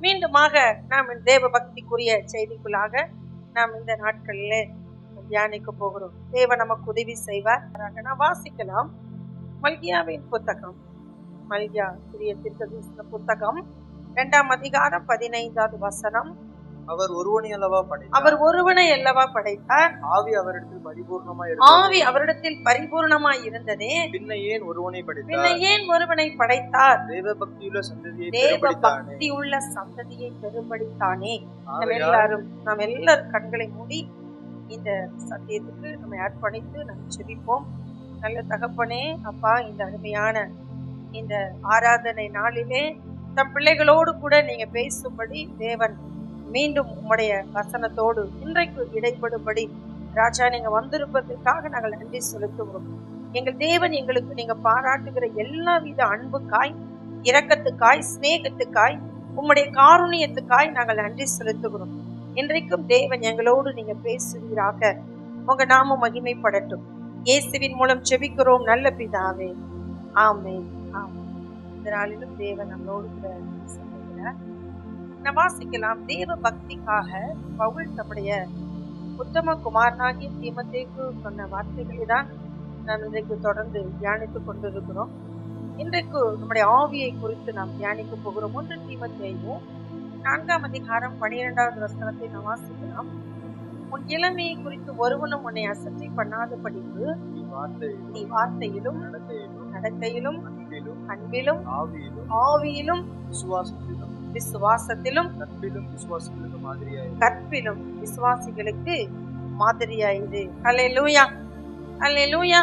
மீண்டுமாக நாம் தேவ பக்திக்குரிய செய்திக்குள்ளாக நாம் இந்த நாட்களிலே தியானிக்க போகிறோம். தேவன் நமக்கு உதவி செய்வார். நாம் வாசிக்கலாம் மல்கியாவின் புத்தகம், மல்கியா சிறிய தீர்க்கதரிசன புத்தகம் 2ஆம் அதிகாரம் 15வது வசனம். அவர் ஒருவனை அல்லவா படைத்தார், அவர் ஒருவனை அல்லவா படைத்தார், ஆவி அவரிடத்தில் பரிபூர்ணமாய் இருந்ததே, பின்ன ஏன் ஒருவனை படைத்தார், தேவ பக்தியுள்ள சந்ததியை பெரும்படித்தானே. நாம் எல்லாரும் கண்களை மூடி இந்த சத்தியத்துக்கு நம்ம அர்ப்பணித்து நம்ம ஜெபிப்போம். நல்ல தகப்பனே, அப்பா, இந்த அருமையான இந்த ஆராதனை நாளிலே தம் பிள்ளைகளோடு கூட நீங்க பேசும்படி தேவன் மீண்டும் உம்முடைய வசனத்தோடு இன்றைக்கு இடைப்படும்படி ராஜா நீங்க வந்திருப்பதற்காக நாங்கள் நன்றி செலுத்துகிறோம். எங்கள் தேவன் எங்களுக்கு நீங்க பாராட்டுகிற எல்லா வித அன்புக்காய், இரக்கத்துக்காய், சிநேகத்துக்காய், உம்முடைய காருண்யத்துக்காய் நாங்கள் நன்றி செலுத்துகிறோம். இன்றைக்கும் தேவன் எங்களோடு நீங்க பேசுவீராக. உங்க நாமம் மகிமைப்படட்டும். இயேசுவின் மூலம் ஜெபிக்கிறோம் நல்ல பிதாவே, ஆமென். இந்த நாளிலும் தேவன் நம்மளோடு கூட சொல்லுகிறார். நாம் வாசிக்கலாம். தேவ பக்திக்காக பவுல் தம்முடைய உத்தம குமாரனாகிய தீமோத்தேயுக்கு சொன்ன வார்த்தைகளை தான் நாம் இன்றைக்கு தொடர்ந்து தியானித்துக் கொண்டிருக்கிறோம். இன்றைக்கு நம்முடைய ஆவியை குறித்து நாம் தியானிக்க போகிறோம். 1 தீமோத்தேயு 4ஆம் அதிகாரம் 12வது வசனத்தை நாம் வாசிக்கலாம். உன் இளமையை குறித்து ஒருவனும் உன்னை அசட்டை பண்ணாதபடிக்கு நீ வார்த்தையிலும் நடத்தையிலும் அன்பிலும் ஆவியிலும் விசுவாசத்திலும் கற்பிலும் விசுவாசிகளுக்கு மாதிரியாயிரு. அல்லேலூயா, அல்லேலூயா.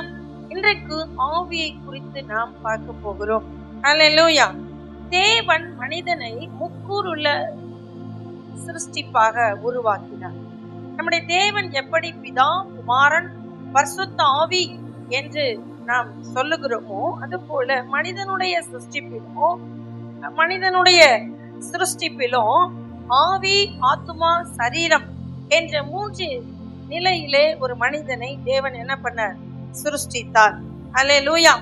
இன்றைக்கு ஆவியை குறித்து நாம் பார்க்க போகிறோம். அல்லேலூயா. தேவன் மனிதனை முக்கூறுள்ள சிருஷ்டிப்பாக உருவாக்கினார். நம்முடைய தேவன் எப்படி பிதா, குமாரன், பரிசுத்த ஆவி என்று நாம் சொல்லுகிறோமோ, அது போல மனிதனுடைய சிருஷ்டிப்பிலும் ஆவி, ஆத்துமா, சரீரம் என்ற 3 நிலையிலே ஒரு மனிதனை தேவன் என்ன பண்ணார்? சிருஷ்டித்தார். அல்லேலூயா,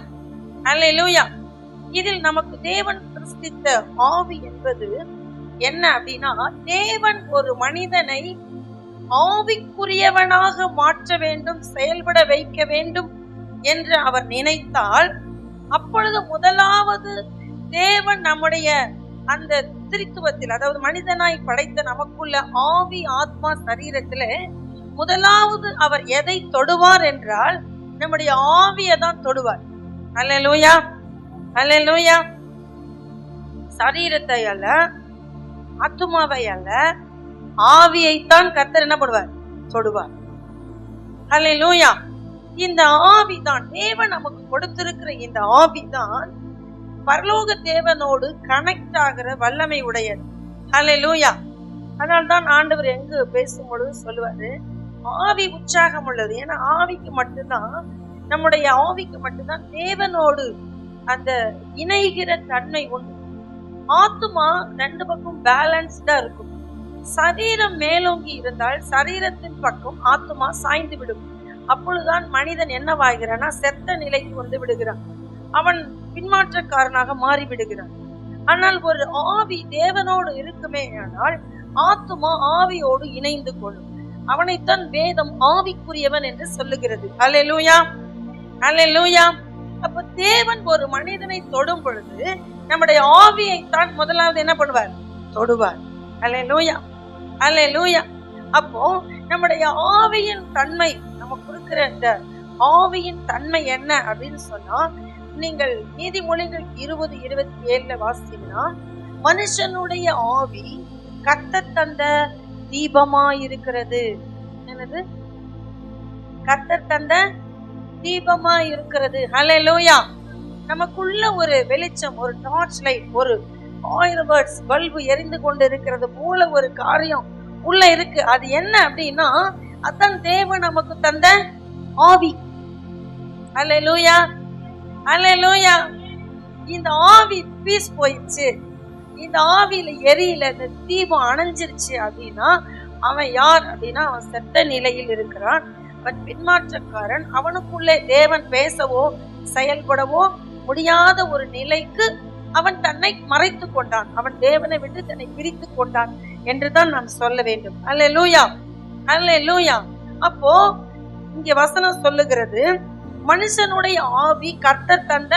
அல்லேலூயா. இதில் நமக்கு தேவன் சிருஷ்டித்த ஆவி என்பது என்ன அப்படின்னா, தேவன் ஒரு மனிதனை ஆவிக்குரியவனாக மாற்ற வேண்டும், செயல்பட வைக்க வேண்டும் என்று அவர் நினைத்தால், அப்பொழுது முதலாவது தேவன் நம்முடைய அந்த திரித்துவத்தில், அதாவது மனிதனாய் படைத்த நமக்குள்ள ஆவி, ஆத்மா, சரீரத்துல முதலாவது அவர் எதை தொடுவார் என்றால் நம்முடைய ஆவியை தான் தொடுவார். அல்லேலூயா, அல்லேலூயா. சரீரத்தை அல்ல, ஆத்துமாவை அல்ல, ஆவியைத்தான் கர்த்தர் என்ன பண்ணுவார்? தொடுவார். அல்லேலூயா. இந்த ஆவிதான் தேவன் நமக்கு கொடுத்திருக்கிற இந்த ஆவிதான் பரலோக தேவனோடு கனெக்ட் ஆகிற வல்லமை உடையது. அல்லேலூயா. அதனால்தான் ஆண்டவர் எங்கு பேசும்பொழுது சொல்லுவாரு, ஆவி உற்சாகம் உள்ளது. ஏன்னா ஆவிக்கு மட்டும்தான், நம்முடைய ஆவிக்கு மட்டும்தான் தேவனோடு அந்த இணைகிற தன்மை உண்டு. ஆத்துமா 2 பக்கம் பேலன்ஸ்டா இருக்கும். சரீரம் மேலோங்கி இருந்தால் சரீரத்தின் பக்கம் ஆத்துமா சாய்ந்து விடும். அப்பொழுதுதான் மனிதன் என்னவாகிறானா? செத்த நிலைக்கு வந்து விடுகிறான். அவன் பின்மாற்றக்காரனாக மாறி விடுகிறான். ஆனால் ஒரு ஆவி தேவனோடு இருக்குமே ஆனால் ஆத்துமா ஆவியோடு இணைந்து கொள்ளும். அவனைத்தான் வேதம் ஆவிக்குரியவன் என்று சொல்லுகிறது. அல்லேலூயா, அல்லேலூயா. அப்ப தேவன் ஒரு மனிதனை தொடும் பொழுது நம்முடைய ஆவியைத்தான் முதலாவது என்ன பண்ணுவார்? தொடுவார். அல்லேலூயா, அல்லேலூயா. அப்போ நம்முடைய ஆவியின் தன்மை, நமக்கு இருக்கிற இந்த ஆவியின் தன்மை என்ன அப்படின்னு சொன்னா, நீங்கள் நீதிமொழிகள் 20:27 வாசித்தீங்கன்னா, மனுஷனுடைய ஆவி கர்த்தர் தந்த தீபமாயிருக்கிறது. என்னது? கர்த்தர் தந்த தீபமாயிருக்கிறது. ஹல்லேலூயா. நமக்குள்ள ஒரு வெளிச்சம், ஒரு டார்ச் லைட், ஒரு 1000 வாட்ஸ் பல்பு எரிந்து கொண்டு இருக்கிறது போல ஒரு காரியம் உள்ள இருக்கு. அது என்ன அப்படின்னா, அதான் தேவன் நமக்கு தந்த ஆவி. அல்லேலூயா, அல்லேலூயா. இந்த ஆவி பீஸ் போயிடுச்சு, இந்த ஆவியில எரியல, இந்த தீபம் அணைஞ்சிருச்சு அப்படின்னா அவன் யார் அப்படின்னா, அவன் செத்த நிலையில் இருக்கிறான், அவன் பின்மாற்றக்காரன். அவனுக்குள்ளே தேவன் பேசவோ செயல்படவோ முடியாத ஒரு நிலைக்கு அவன் தன்னை மறைத்து கொண்டான், அவன் தேவனை விட்டு தன்னை பிரித்து கொண்டான் என்றுதான் நாம் சொல்ல வேண்டும். அல்லேலூயா, அல்லேலூயா. அப்போ இங்க வசனம் சொல்லுகிறது, மனுஷனுடைய ஆவி கர்த்தர் தந்த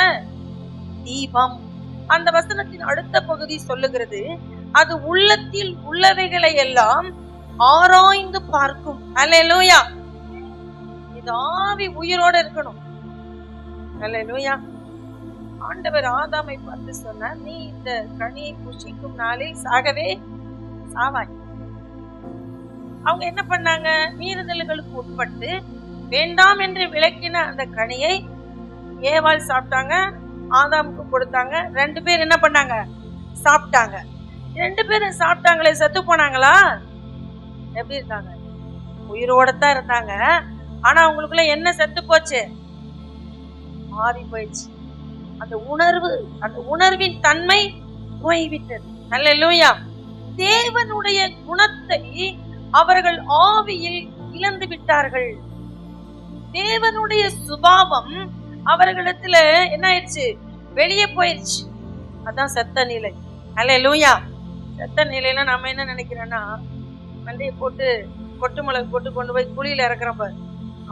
தீபம். அந்த வசனத்தின் அடுத்த பகுதி சொல்லுகிறது, அது உள்ளத்தில் உள்ளவைகளை எல்லாம் ஆராய்ந்து பார்க்கும். அல்லேலூயா. இது ஆவி உயிரோட இருக்கணும். அல்லேலூயா. ஆண்டவர் ஆதாமை பார்த்து சொன்னார், நீ இந்த கனியை புசிக்கும் நாளில் சாகவே சாவாய். அவங்க என்ன பண்ணாங்க? மீறுதல்களுக்கு உட்பட்டு வேண்டாம் என்று விளக்கின அந்த கனியை ஏவாள் சாப்பிட்டாங்க, ஆதாமுக்கு கொடுத்தாங்க. 2 பேர் என்ன பண்ணாங்க? சாப்பிட்டாங்க. 2 பேரும் சாப்பிட்டாங்களே, செத்து போனாங்களா? எப்படி இருந்தாங்க? உயிரோடத்தான் இருந்தாங்க. ஆனா அவங்களுக்குள்ள என்ன செத்து போச்சு? மாறி போயிடுச்சு. அந்த உணர்வின் தன்மை போய்விட்டது. அல்லேலூயா. தேவனுடைய குணத்தை அவர்கள் ஆவியில் இழந்து விட்டார்கள். தேவனுடைய சுபாவம் அவர்களிடத்துல என்ன ஆயிடுச்சு? வெளியே போயிடுச்சு. அதான் செத்த நிலை. அல்லேலூயா. செத்த நிலையில நம்ம என்ன நினைக்கிறோம்னா, மண்டையை போட்டு கொட்டு மிளகு போட்டு கொண்டு போய் குழியில இறக்குறோம் பாரு,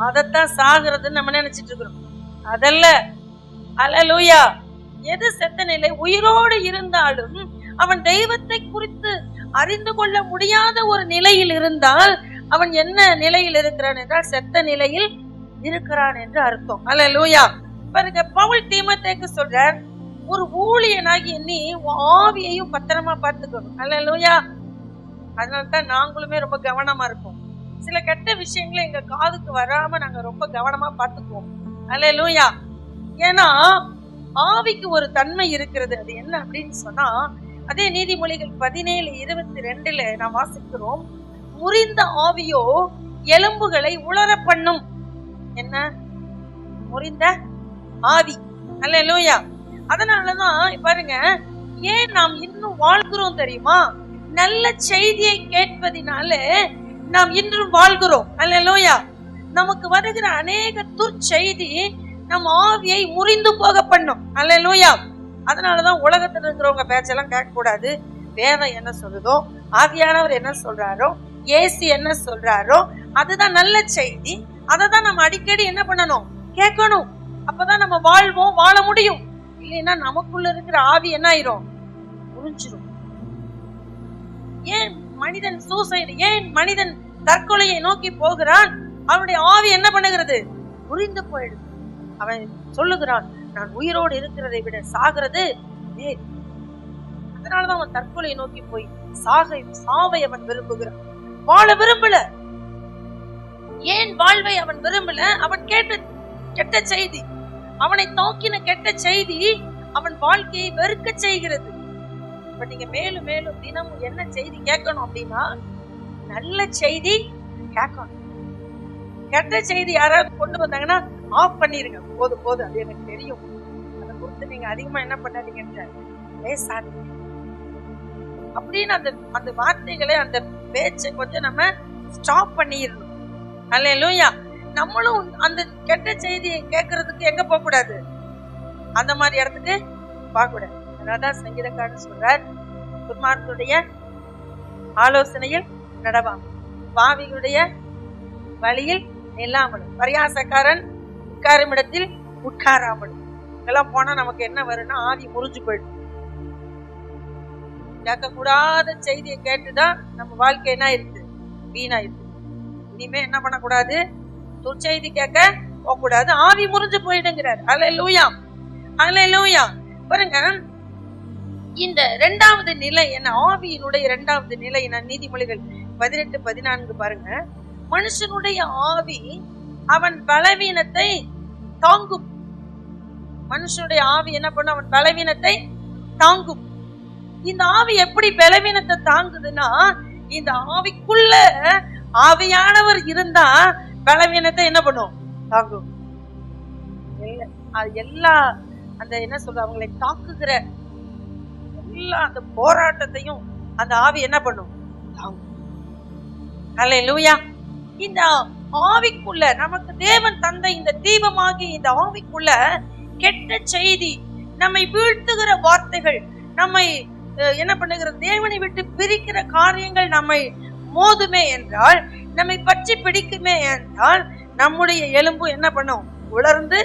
அதைத்தான் சாகுறதுன்னு நம்ம நினைச்சிட்டு இருக்கிறோம். அதல்ல. அல்லேலூயா. எது செத்த நிலை? உயிரோடு இருந்தாலும் அவன் தெய்வத்தை குறித்து அறிந்து கொள்ள முடியாத ஒரு நிலையில் இருந்தால் அவன் என்ன நிலையில் இருக்கிறான் என்றால் செத்த நிலையில் இருக்கிறான் என்று அர்த்தம். அல்லேலூயா. பாருங்க, பவுல் தீமோத்தேயுக்கு சொல்றார், ஒரு ஊழியனாகி நீ ஆவியையும் பத்திரமா பார்த்துக்கணும். அல்லேலூயா. அதனால்தான் நாங்களுமே ரொம்ப கவனமா இருப்போம். சில கெட்ட விஷயங்களை எங்க காதுக்கு வராம நாங்க ரொம்ப கவனமா பார்த்துக்குவோம். அல்லேலூயா. ஏன்னா ஆவிக்கு ஒரு தன்மை இருக்கிறது. அது என்ன அப்படின்னு சொன்னா, அதே நீதிமொழிகள் 17:22 நாம் வாசிக்கிறோம், முறிந்த ஆவியோ எலும்புகளை உலர பண்ணும். என்ன முறிந்த ஆவி? அல்லேலூயா. அதனாலதான் பாருங்க, ஏன் நாம் இன்னும் வாழ்கிறோம் தெரியுமா? நல்ல செய்தியை கேட்பதினால நாம் இன்றும் வாழ்கிறோம். அல்லேலூயா. நமக்கு வருகிற அநேக துர்ச்செய்தி நம் ஆவியை முறிந்து போக பண்ணும். அல்லேலூயா. அதனாலதான் உலகத்துல இருக்கிறவங்க பேச்செல்லாம் கேட்க கூடாது. வேதம் என்ன சொல்லுதோ, ஆவியானவர் என்ன சொல்றாரோ, இயேசு என்ன சொல்றாரோ, அதுதான் நல்ல செய்தி. அதை தான் நம்ம அடிக்கடி என்ன பண்ணணும்? கேட்கணும். அப்பதான் நம்ம வாழ்வோம், வாழ முடியும். இல்லைன்னா நமக்குள்ள இருக்கிற ஆவி என்ன ஆயிரும்? முறிஞ்சிரும். ஏன் மனிதன் சூசைடு, ஏன் மனிதன் தற்கொலையை நோக்கி போகிறான்? அவனுடைய ஆவி என்ன பண்ணுகிறது? முறிந்து போயிடுது. அவன் சொல்லுகிறான், நான் உயிரோடு இருக்கிறதை விட சாகிறது. அதனாலதான் அவன் தற்கொலையை நோக்கி போய் சாவை அவன் விரும்புகிறான். வாழ விரும்பல. ஏன் வாழ்வை அவன் விரும்பல? அவன் கேட்ட கெட்ட செய்தி, அவனை தாக்கின கெட்ட செய்தி அவன் வாழ்க்கையை வெறுக்க செய்கிறது. இப்ப நீங்க மேலும் மேலும் தினமும் என்ன செய்தி கேட்கணும் அப்படின்னா, நல்ல செய்தி கேட்கணும். கெட்ட செய்தி யாராவது கொண்டு வந்தாங்கன்னா ஆஃப் பண்ணிருங்க. போதும், அது எனக்கு தெரியும், அதை குறித்து நீங்க அதிகமா என்ன பண்ணாதீங்க, பேசாதீங்க அப்படின்னு அந்த வார்த்தைகளை, அந்த பேச்சை கொஞ்சம் நம்ம ஸ்டாப் பண்ணிடணும். அல்லேலூயா. நம்மளும் அந்த கெட்ட செய்தியை கேட்கறதுக்கு எங்க போக கூடாது? அந்த மாதிரி இடத்துக்கு போக கூடாது. அதனாலதான் சங்கீதக்காரன் சொல்றார், துன்மார்க்கருடைய ஆலோசனையில் நடவாம், பாவிகளுடைய வழியில் நில்லாமலும், பரியாசக்காரன் உட்காரும் இடத்தில் உட்காராமலும். இதெல்லாம் போனா நமக்கு என்ன வரும்னா, ஆவி முறிஞ்சு போயிடும். கேட்கக்கூடாத செய்தியை கேட்டுதான் நம்ம வாழ்க்கை என்ன இருக்கு? வீணா இருக்கு. இனிமே என்ன பண்ணக்கூடாது? துர்ச்செய்தி கேட்க போக கூடாது. ஆவி முறிஞ்சு போயிடுங்கிறார். அல்லேலூயா, அல்லேலூயா. பாருங்க, இந்த 2வது நிலை என்ன? ஆவியினுடைய 2வது நிலை என்ன? நீதிமொழிகள் 18:14 பாருங்க. மனுஷனுடைய ஆவி அவன் பலவீனத்தை தாங்கும். மனுஷனுடைய ஆவி என்ன பண்ணும்? அவன் பலவீனத்தை தாங்கும். இந்த ஆவி எப்படி பலவீனத்தை தாங்குதுன்னா, இந்த ஆவிக்குள்ள ஆவியானவர் இருந்தா பலவீனத்தை என்ன பண்ணும்? தாங்கும். எல்லா அந்த என்ன சொல்ற, அவங்களை தாக்குகிற எல்லா அந்த போராட்டத்தையும் அந்த ஆவி என்ன பண்ணும்? தாங்கும். அல்லேலூயா. இந்த ஆவிக்குள்ள நமக்கு தேவன் தந்த இந்த தீபமாகி இந்த ஆவிக்குள்ள கெட்ட செய்தி நம்மை வீழ்த்துகிற வார்த்தைகள், நம்மை என்ன பண்ணுகிற தேவனை விட்டு பிரிக்கிற காரியங்கள் நம்மை மோதுமே என்றால், நம்மை பற்றி பிடிக்குமே என்றால், நம்முடைய எலும்பு என்ன பண்ணும்? உலர்ந்து.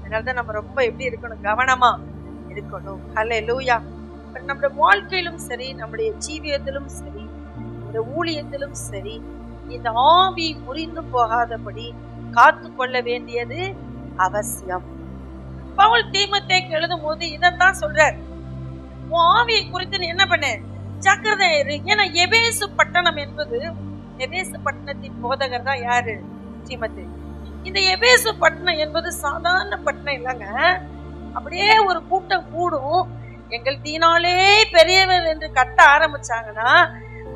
அதனாலதான் நம்ம ரொம்ப எப்படி இருக்கணும்? கவனமா இருக்கணும். ஹல்லேலூயா. நம்முடைய வாழ்க்கையிலும் சரி, நம்முடைய ஜீவியத்திலும் சரி, நம்முடைய ஊழியத்திலும் சரி, இந்த ஆவி முறிந்து போகாதபடி காத்து கொள்ள வேண்டியது அவசியம். பவுல் தீமோத்தேயுக்கு எழுதும் போது இதைத்தான் சொல்றார். உன் ஆவியை குறித்து நீ என்ன பண்ண? ஜாக்கிரதை இரு. ஏன்னா எபேசு பட்டணம் என்பது, எபேசு பட்டணத்தின் போதகர் தான் யாரு? தீமோத்தேயு. இந்த எபேசு பட்டணம் என்பது சாதாரண பட்டணம் இல்லைங்க. அப்படியே ஒரு கூட்டம் கூடும், எங்கள் தீனாலே பெரியவர் என்று கத்த ஆரம்பிச்சாங்கன்னா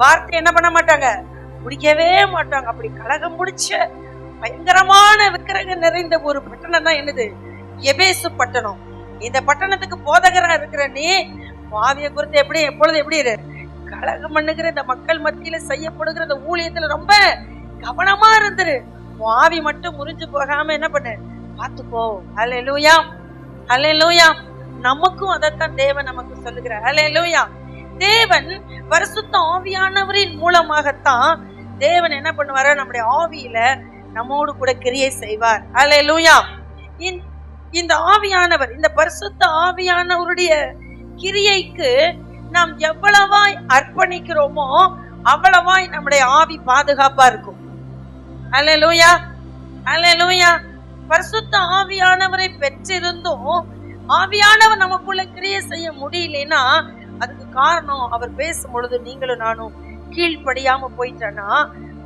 வார்த்தை என்ன பண்ண மாட்டாங்க? முடிக்கவே மாட்டாங்க. அப்படி கலகம் முடிச்ச பயங்கரமான விக்கிரகம் நிறைந்த ஒரு பட்டணம் தான் என்னது? எபேசு பட்டணம். இந்த பட்டணத்துக்கு போதகரா இருக்கிற நீ ஆவிய குறித்து எப்படி எப்பொழுது எப்படி இரு? கலகம் பண்ணுகிற இந்த மக்கள் மத்தியில செய்யப்படுகிற இந்த ஊழியத்துல ரொம்ப கவனமா இருந்துரு. ஆவி மட்டும் முறிஞ்சு போகாம என்ன பண்ணு? பாத்துக்கோ. ஹல்லேலூயா, ஹல்லேலூயா. நமக்கும் அதைத்தான் தேவன் நமக்கு சொல்லுகிறார். ஹல்லேலூயா. தேவன் பரிசுத்த ஆவியானவரின் மூலமாகத்தான் தேவன் என்ன பண்ணுவாரு? நம்முடைய ஆவியில நம்மோடு கூட கிரியை செய்வார். ஹல்லேலூயா. இந்த ஆவியானவர், இந்த பரிசுத்த ஆவியானவருடைய கிரியைக்கு நாம் எவ்வளவாய் அர்ப்பணிக்கிறோமோ அவ்வளவாய் நம்முடைய ஆவி பாதுகாப்பா இருக்கும். ஹல்லேலூயா, ஹல்லேலூயா. பரிசுத்த ஆவியானவரை பெற்றிருந்தும் ஆவியானவர் நமக்குள்ள கிரியை செய்ய முடியலன்னா அதுக்கு காரணம் அவர் பேசும் பொழுது நீங்களும் நானும் கீழ்ப்படியாம போயிட்டோன்னா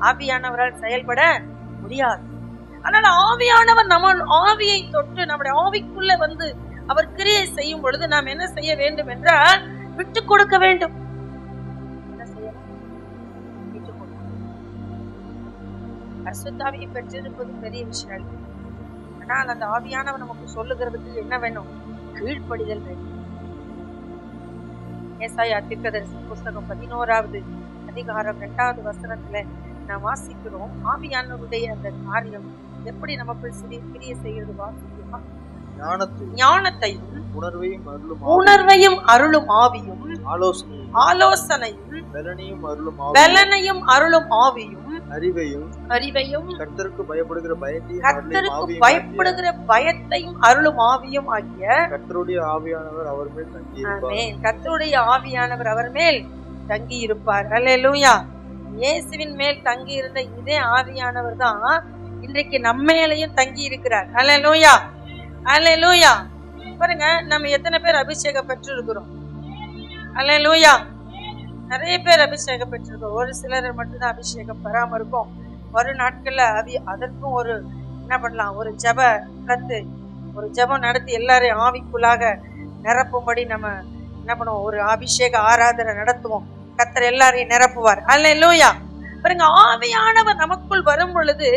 ஆவியானவரால் செயல்பட முடியாது. அதனால ஆவியானவர் நம்ம ஆவியை தொட்டு நம்முடைய ஆவிக்குள்ள வந்து அவர் கிரியை செய்யும் பொழுது நாம் என்ன செய்ய வேண்டும் என்றால் விட்டு கொடுக்க வேண்டும். என்ன செய்யணும்? விட்டு கொடுக்க. பரிசுத்த ஆவியை பெற்றிருப்பது பெரிய விஷயம் இல்லை. ஆனால் அந்த ஆவியானவர் நமக்கு சொல்லுகிறதுக்கு என்ன வேணும்? கீழ்ப்படிதல் வேண்டும். ஏசாயா தீர்க்கதரிசி புஸ்தகம் 11வது அதிகாரம் 2வது வசனத்துல நாம் வாசிக்கிறோம். ஆவியானவருடைய அந்த காரியம் எப்படி நமக்குள் கிரியை செய்கிறது வாசிக்கிறோமா? ஞானத்தையும் உணர்வையும் அருளும் ஆவியும், ஆலோசனையும் பலனையும் அருளும் ஆவியும், அறிவையும் கர்த்தருக்கு பயப்படுகிற பயத்தையும் அருளும் ஆவியும் ஆகிய கர்த்தருடைய ஆவியானவர் அவர் மேல் தங்கியிருப்பார். ஆமென். கர்த்தருடைய ஆவியானவர் அவர் மேல் தங்கி இருப்பார். ஹல்லேலூயா. இயேசுவின் மேல் தங்கி இருந்த இதே ஆவியானவர் தான் இன்றைக்கு நம்ம மேலையும் தங்கி இருக்கிறார். ஹல்லேலூயா, ஹல்லேலூயா. பாருங்க, நம்ம எத்தனை பேர் அபிஷேகம் பெற்றிருக்கிறோம்? ஹல்லேலூயா. நிறைய பேர் அபிஷேகம் பெற்றிருக்கோம். ஒரு சிலர் மட்டும்தான் அபிஷேகம் பெறாம இருக்கும். ஒரு நாட்கள்ல அதற்கும் ஒரு என்ன பண்ணலாம்? ஒரு ஒரு ஜெபம் நடத்தி எல்லாரையும் ஆவிக்குள்ளாக நிரப்பும்படி நம்ம என்ன பண்ணுவோம்? ஒரு அபிஷேக ஆராதனை நடத்துவோம். கர்த்தர் எல்லாரையும் நிரப்புவார். ஹல்லேலூயா. பாருங்க, ஆவியானவர் நமக்குள் வரும் பொழுது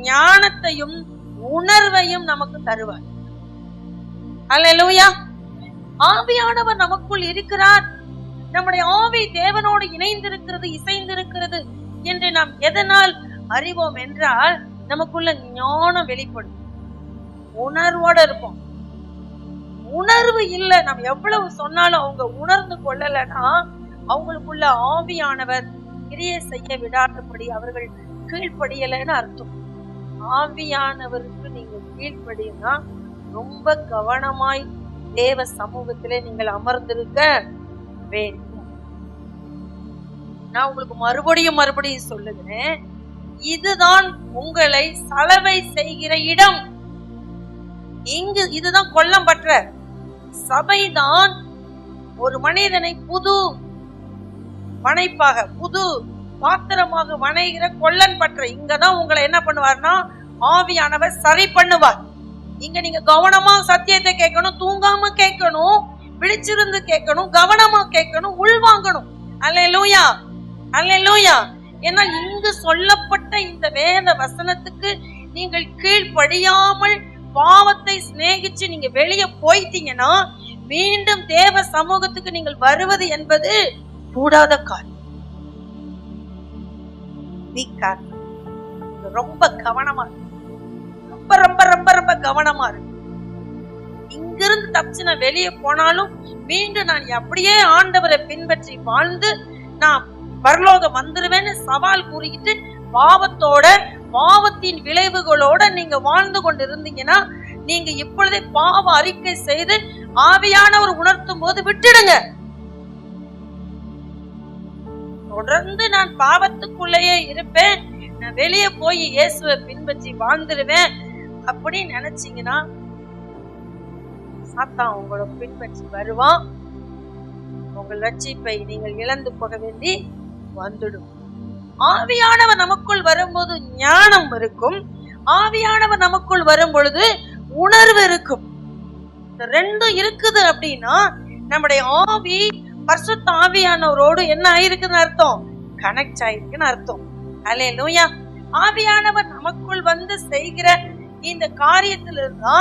ஞானத்தையும் உணர்வையும் நமக்கு தருவார். ஹல்லேலூயா. ஆவியானவர் நமக்குள் இருக்கிறார். நம்முடைய ஆவி தேவனோடு இணைந்திருக்கிறது, இசைந்திருக்கிறது என்று நாம் எதனால் அறிவோம் என்றால் நமக்குள்ள ஞானம் வெளிப்படும். உணர்வோட இருப்போம். உணர்வு இல்லை, நம்ம எவ்வளவு சொன்னாலும் அவங்க உணர்ந்து கொள்ளலைன்னா அவங்களுக்குள்ள ஆவியானவர் கிரியை செய்ய விடாதபடி அவர்கள் கீழ்ப்படியலைன்னு அர்த்தம். ஆவியானவருக்கு நீங்க கீழ்ப்படினா ரொம்ப கவனமாய் தேவ சமூகத்திலே நீங்கள் அமர்ந்திருக்க வேண்டும். நான் உங்களுக்கு மறுபடியும் சொல்லுகிறேன், இதுதான் உங்களை சலவை செய்கிற இடம். இதுதான் கொல்லம் பற்ற சபைதான். ஒரு மனிதனை புது வனைப்பாக, புது பாத்திரமாக வணைகிற கொல்லன் பற்ற. இங்கதான் உங்களை என்ன பண்ணுவார்னா ஆவியானவர் சரி பண்ணுவார். இங்க நீங்க கவனமா சத்தியத்தை கேட்கணும், தூங்காம கேட்கணும், விழிச்சிருந்து கேட்கணும், கவனமா கேட்கணும், உள்வாங்கணும். அல்லேலூயா, அல்லேலூயா. ஏன்னா இங்கு சொல்லப்பட்ட இந்த வேத வசனத்துக்கு நீங்கள் கீழ்ப்படியாமல் பாவத்தை சிநேகிச்சு நீங்க வெளியே போயிட்டீங்கன்னா மீண்டும் தேவ சமூகத்துக்கு நீங்கள் வருவது என்பது கூடாத காரியம். ரொம்ப கவனமா, ரொம்ப ரொம்ப ரொம்ப ரொம்ப கவனமா இருக்கு. இங்கிருந்து தப்பிச்சு நான் வெளியே போனாலும் மீண்டும் நான் அப்படியே ஆண்டவரை பின்பற்றி வாழ்ந்து நான் பரலோகம் வந்துருவேன்னு சவால் கூறிக்கிட்டு பாவத்தோட பாவத்தின் விளைவுகளோட நீங்க வாழ்ந்து கொண்டு இருந்தீங்கன்னா நீங்க இப்பொழுதே பாவ அறிக்கை செய்து ஆவியானவர் உணர்த்தும் போது விட்டுடுங்க. தொடர்ந்து நான் பாவத்துக்குள்ளேயே இருப்பேன், நான் வெளியே போய் இயேசுவை பின்பற்றி வாழ்ந்துருவேன் அப்படின்னு நினைச்சீங்கன்னா சாத்தான் உங்களை பின்பற்றி வருவான். உங்கள் ரட்சிப்பை நீங்கள் இழந்து போக வேண்டி வந்துடும். ஆவியானவர் நமக்குள் வரும்போது ஞானம் இருக்கும், ஆவியானவர் நமக்குள் வரும் பொழுது உணர்வு இருக்கும். இந்த ரெண்டும் இருக்குது அப்படின்னா நம்முடைய ஆவி பரிசுத்த ஆவியானவரோடு என்ன ஆயிருக்குன்னு அர்த்தம், கனெக்ட் ஆயிருக்குன்னு அர்த்தம். அல்லேலூயா. ஆவியானவர் நமக்குள் வந்து செய்கிற இந்த காரியத்தில் இருந்தா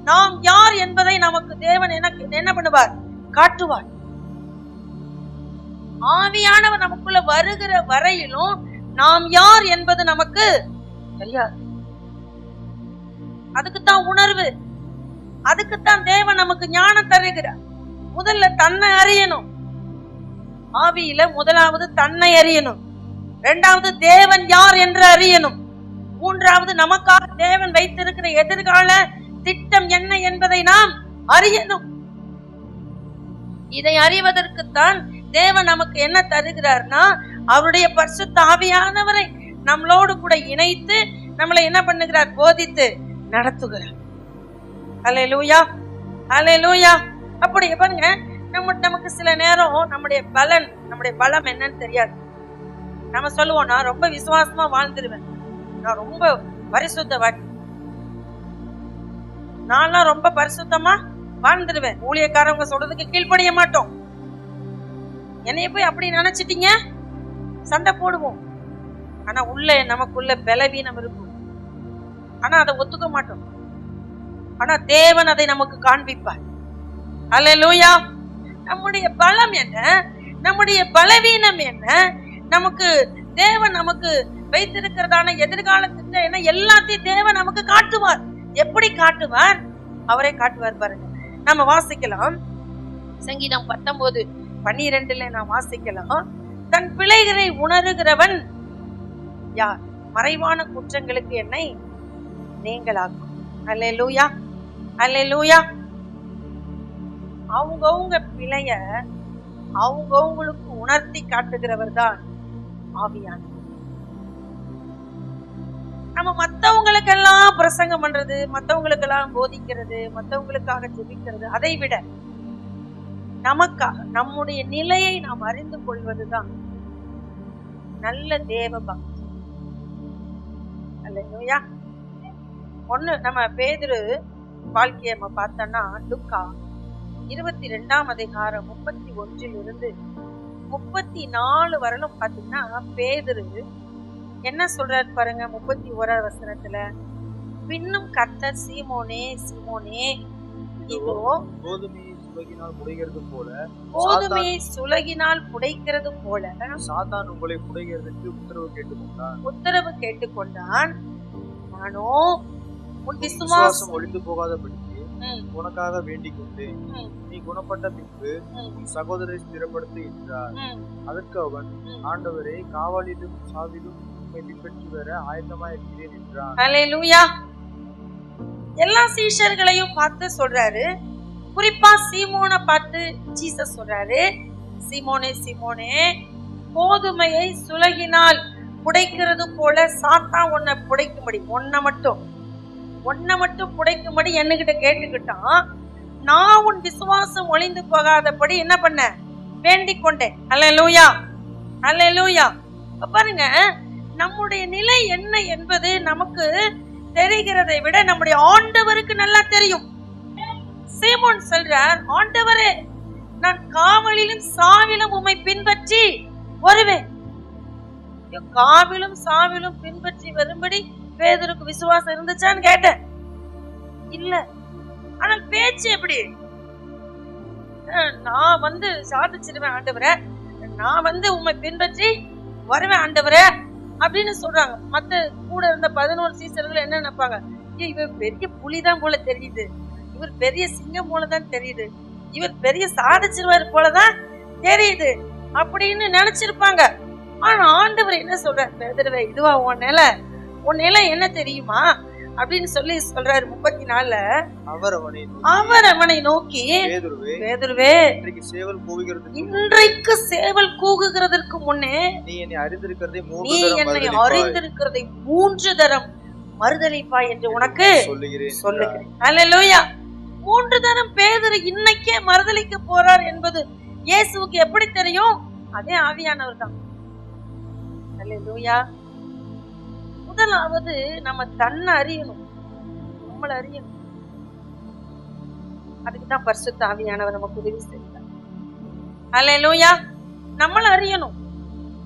நாம் யார் என்பதை நமக்கு தேவன் என்ன பண்ணுவார், காட்டுவார். ஆவியானவர் நமக்குள்ள வருகிற வரையிலும் நாம் யார் என்பது நமக்கு தெரியாது. அதுக்குத்தான் உணர்வு, அதுக்குத்தான் தேவன் நமக்கு ஞானம் தருகிறார். முதல்ல தன்னை அறியணும். ஆவியில முதலாவது தன்னை அறியணும், இரண்டாவது தேவன் யார் என்று அறியணும், மூன்றாவது நமக்காக தேவன் வைத்திருக்கிற எதிர்கால திட்டம் என்ன என்பதை நாம் அறியணும். இதை அறிவதற்குத்தான் தேவன் நமக்கு என்ன தருகிறார்னா அவருடைய பரிசுத்த ஆவியானவரை நம்மளோடு கூட இணைத்து நம்மளை என்ன பண்ணுகிறார், போதித்து நடத்துகிறார். அல்லேலூயா, அல்லேலூயா. அப்படி பாருங்க, நமக்கு சில நேரம் நம்முடைய பலம் என்னன்னு தெரியாது. நம்ம சொல்லுவோம், நான் ரொம்ப விசுவாசமா வாழ்ந்துருவேன், நான் ரொம்ப பரிசுத்தவான், நான்லாம் ரொம்ப பரிசுத்தமா வாழ்ந்துருவேன், ஊழியக்காரங்க சொல்றதுக்கு கீழ்ப்படிய மாட்டோம். என்னைய போய் அப்படி நினைச்சிட்டீங்க, சண்டை போடுவோம். ஆனா நமக்குள்ள பலவீனம் இருக்கும், ஆனா அதை ஒத்துக்க மாட்டோம். ஆனா தேவன் அதை நமக்கு காண்பிப்பார். அல்லேலூயா. நம்முடைய பலம் என்ன, நம்முடைய பலவீனம் என்ன, நமக்கு தேவன் நமக்கு வைத்திருக்கிறதான எதிர்கால திட்டம் என்ன, எல்லாத்தையும் தேவன் நமக்கு காட்டுவார். எப்படி காட்டுவார், அவரே காட்டுவார். பாருங்க, நம்ம வாசிக்கலாம் சங்கீதம் 19:12 நாம் வாசிக்கலாம். தன் பிழைகளை உணர்கிறவன் யார், மறைவான குற்றங்களுக்கு என்னை நீங்களாக்கும். அல்லேலூயா, அல்லேலூயா. அவங்கவுங்க பிழைய அவங்கவுங்களுக்கு உணர்த்தி காட்டுகிறவர் தான் ஆவியானவர். நம்ம மத்தவங்களுக்கெல்லாம் பிரசங்கம் பண்றது, மத்தவங்களுக்கெல்லாம் போதிக்கிறது, மத்தவங்களுக்காக ஜெபிக்கிறது, அதை விட நமக்காக நம்முடைய நிலையை நாம் அறிந்து கொள்வதுதான் நல்ல தேவ பக்தி. அல்லேலூயா. நம்ம பேதுரு வாழ்க்கையை நம்ம பார்த்தோம்னா லூக்கா 22ஆம் அதிகாரம் 31 34 வரலும் பாத்தீங்கன்னா பேதுரு என்ன சொல்றாரு பாருங்க. 31 வசனத்துல, பின்னும் கர்த்தர் சீமோனே சீமோனே, இதோ கோதுமையை சுலகினால் புடைக்கிறது போல சாத்தான் உங்களை புடைக்கிறதுக்கு உத்தரவு கேட்டுக்கொண்டான். நானோ உன் விசுவாசம் ஒழிந்து போகாதபடிக்கு உனக்காக வேண்டிக் கொண்டு நீ குணப்பட்ட பின்பு உன் சகோதரரை ஸ்திரப்படுத்து என்றார். அதற்கு அவன், ஆண்டவரே, காவலிலும் சாவிலும் உம்மை பின்பற்றி வர ஆயத்தமாய் இருக்கிறேன் என்றான். அல்லேலூயா. எல்லா சீஷர்களையும் பார்த்து சொல்றாரு, குறிப்பா சீமோனை பார்த்து ஜீசஸ் சொல்றாரு, சீமோனே சீமோனே, கோதுமையை சுலகினால் புடைக்கிறது போல சாத்தான் உன்னை புடைக்கும்படி, ஒன்ன மட்டும் புடைக்கும்படி என்கிட்ட கேட்டுக்கிட்டான். நான் உன் விசுவாசம் ஒளிந்து போகாதபடி என்ன பண்ண, வேண்டிக் கொண்டேன். அல்லேலூயா, அல்லேலூயா. பாருங்க, நம்முடைய நிலை என்ன என்பது நமக்கு தெரிகிறதை விட நம்முடைய ஆண்டவருக்கு நல்லா தெரியும். சீமோன் சொல்றார், ஆண்டவரே, நான் காவலிலும் சாவிலும் உம்மை பின்பற்றி வருவேன். காவிலும் சாவிலும் பின்பற்றி வரும்படி பேதுருக்கு விசுவாசம் இருந்துச்சான்னு கேட்டேன். இல்ல. ஆனால் பேச்சு எப்படி, நான் சாதிச்சிருவேன் ஆண்டவரே, நான் உம்மை பின்பற்றி வருவேன் ஆண்டவரே அப்படின்னு சொல்றாங்க. மத்த கூட இருந்த 11 சீசர்கள் என்ன நினைப்பாங்க, இவ பெரிய புலிதான் போல தெரியுது, இவர் பெரிய சிங்கம் போலதான் தெரியுது, இவர் பெரிய சாதிச்சிருவாரு போலதான் தெரியுது அப்படின்னு நினைச்சிருப்பாங்க. ஆனா ஆண்டவர் என்ன சொல்றாரு, பேதுருவே இதுவா உன் நிலை என்ன தெரியுமா அப்படின்னு சொல்லி சொல்றாரு. 34 அவர் அவனை நோக்கி, பேதுருவே இன்றைக்கு சேவல் கூகுகிறதற்கு முன்னே நீ என்னை அறிந்திருக்கிறதை 3 தரம் மறுதலிப்பாய் என்று உனக்கு சொல்லுகிறேன். அல்லேலூயா. 3 தரம் பேதுரு இன்னைக்கே மறுதலிக்க போறார் என்பது இயேசுவுக்கு எப்படி தெரியும்? அதே ஆவியானவர் தான். அல்லேலூயா. முதலாவது நம்ம தன்னை அறியணும், நம்மளை அறியணும். அதுக்குதான் பரிசுத்த ஆவியானவர் நமக்கு உதவி செய்தார். அல்லேலூயா. நம்மளை அறியணும்.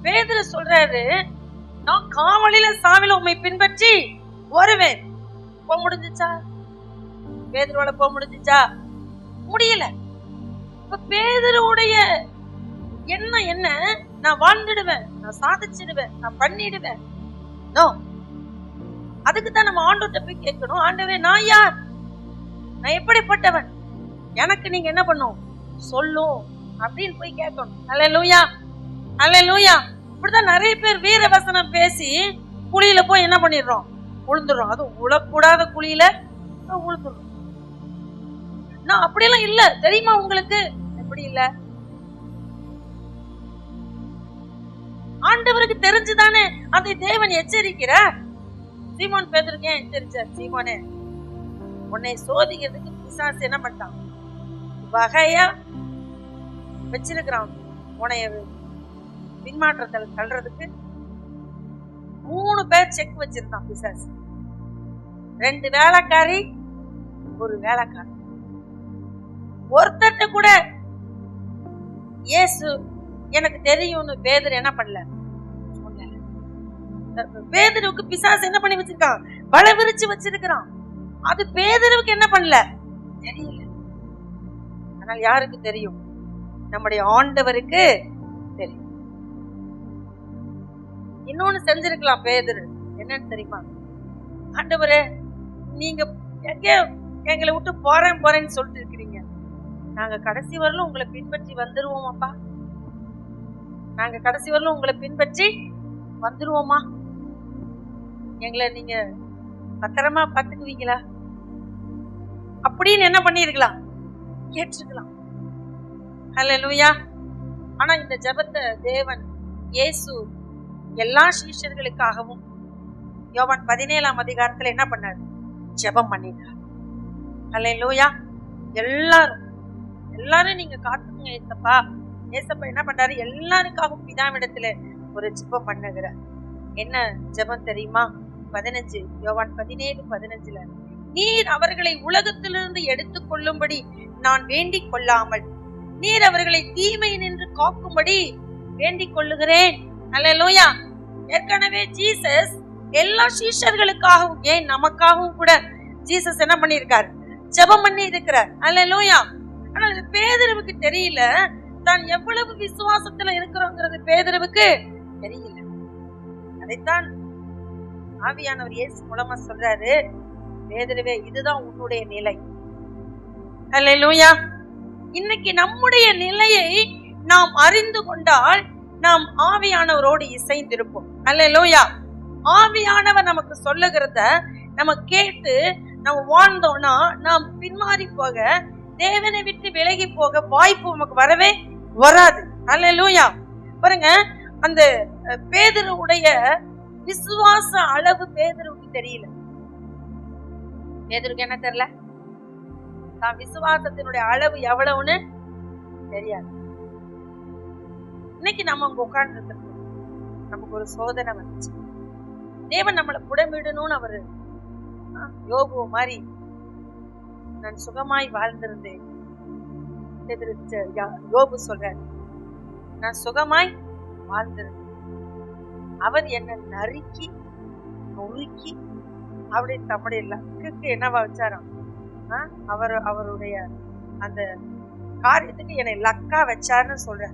பேதுரு சொல்றாரு, நான் காவலில சாவில உம்மை பின்பற்றி வருவேன். போக முடிஞ்சுச்சா? பேதுருவால போக முடிஞ்சுச்சா? முடியல. இப்ப பேதுருவுடைய எண்ணம் என்ன? நான் வாழ்ந்துடுவேன், நான் சாதிச்சிடுவேன், நான் பண்ணிடுவேன். அதுக்குதான் நம்ம ஆண்டவர்கிட்ட போய் கேட்கணும், ஆண்டவே நான் யார், நான் எப்படிப்பட்டவன், எனக்கு நீங்க என்ன பண்ணும் சொல்லும் அப்படின்னு போய் கேட்கணும். அல்லேலூயா. அல்லேலூயா. இப்படிதான் நிறைய பேர் வீர வசனம் பேசி குழியில போய் என்ன பண்ணிடுறோம், உழுந்துடுறோம். அது உழக்கூடாத குழியில உழுந்துடுறோம். நான் அப்படியெல்லாம் இல்ல தெரியுமா உங்களுக்கு? எப்படி இல்ல? ஆண்டவருக்கு தெரிஞ்சுதானே அதை தேவன் எச்சரிக்கிறார். சீமோன் பேதுருக்கு ஏன் எச்சரிச்சார்? சீமோனே, உன்னை சோதிக்கிறதுக்கு பிசாசு என்ன பண்ணிட்டான், வகையா வச்சிருக்கிறான். உன்னைய பின்மாற்றத்தில் தள்ளுறதுக்கு 3 பேர் செக் வச்சிருந்தான் பிசாசு. 2 வேலைக்காரி, 1 வேலைக்காரன். ஒருத்தட்ட கூட இயேசு எனக்கு தெரியும்னு பேதுரு என்ன பண்ணல. பேதுருவுக்கு பிசாசு என்ன பண்ணி வச்சிருக்கான், வலை விரிச்சு வச்சிருக்கிறான். அது பேதுருவுக்கு என்ன பண்ணல தெரியல. ஆனால் யாருக்கு தெரியும்? நம்முடைய ஆண்டவருக்கு தெரியும். இன்னொன்னு செஞ்சிருக்கலாம் பேதுரு. என்னன்னு தெரியுமா? ஆண்டவரே, நீங்க எங்க எங்களை விட்டு போறேன்னு சொல்லிட்டு இருக்கிறீங்க, நாங்க கடைசி வரலும் உங்களை பின்பற்றி வந்துருவோம் அப்பா, நாங்க கடைசி வரலும் உங்களை பின்பற்றி வந்துருவோமா, எங்களை நீங்க பத்திரமா பாத்துக்குவீங்களா அப்படின்னு என்ன பண்ணிருக்கலாம், கேட்டிருக்கலாம். அல்லேலூயா. ஆனா இந்த ஜெபத்தை தேவன் இயேசு எல்லா சீஷர்களுக்காகவும் யோவான் 17ஆம் அதிகாரத்துல என்ன பண்ணாரு, ஜெபம் பண்ணினார். அல்லேலூயா. எல்லாரும் நீங்க காத்துங்க ஏசப்பா. ஏசப்பா என்ன பண்றாரு, எல்லாருக்காகவும் பிதாவிடத்துல ஒரு ஜெபம் பண்ணுகிறார். என்ன ஜெபம் தெரியுமா? 15 யோவான் 17:15 நீர் அவர்களை உலகத்திலிருந்து எடுத்துக் கொள்ளும்படி நான் வேண்டிக் கொள்ளாமல் நீர் அவர்களை தீமை நின்று காக்கும்படி வேண்டிக் கொள்ளுகிறேன். அல்லேலூயா. ஏற்கனவே ஜீசஸ் எல்லா சீஷர்களுக்காகவும், ஏன் நமக்காகவும் கூட ஜீசஸ் என்ன பண்ணிருக்காரு, ஜெபம் பண்ணி இருக்கிறார். அல்லேலூயா. ஆனா பேதுருவுக்கு தெரியல, தான் எவ்வளவு விசுவாசத்துல இருக்கிறோங்கிறது பேதுருவுக்கு தெரியல. அதைத்தான் ஆவியானவர் இயேசு மூலமா சொல்றாரு, பேதுருவே இதுதான் உன்னுடைய நிலை. அல்லேலூயா. இன்னைக்கு நம்முடைய நிலையை நாம் அறிந்து கொண்டால் நாம் ஆவியானவரோடு இசைந்திருப்போம். அல்லேலூயா. ஆவியானவர் நமக்கு சொல்லுகிறத நம்ம கேட்டு நம்ம வாழ்ந்தோம்னா நாம் பின்மாறி போக, தேவனை விட்டு விலகி போக வாய்ப்பு நமக்கு வரவே வராது. அல்லேலூயா. பாருங்க, அந்த பேதுருவுடைய விசுவாச அளவு பேதுருவுக்கு தெரியல. பேதுருக்கு என்ன தெரியல, தான் விசுவாசத்தினுடைய அளவு எவ்வளவுன்னு தெரியாது. இன்னைக்கு நம்ம அங்க உட்கார்ந்து இருக்கோம், நமக்கு ஒரு சோதனை வந்துச்சு, தேவன் நம்மளை புடமிடணும்னு அவரு யோபு மாதிரி நான் சுகமாய் வாழ்ந்திருந்தேன். யோபு சொல்றாரு, நான் சுகமாய் வாழ்ந்திருந்தேன், அவர் என்ன நறுக்கி நொறுக்கி அவருடைய தம்முடைய லக்குக்கு என்னவா வச்சாராம், அவருடைய அந்த காரியத்துக்கு என்னை லக்கா வச்சாருன்னு சொல்ற.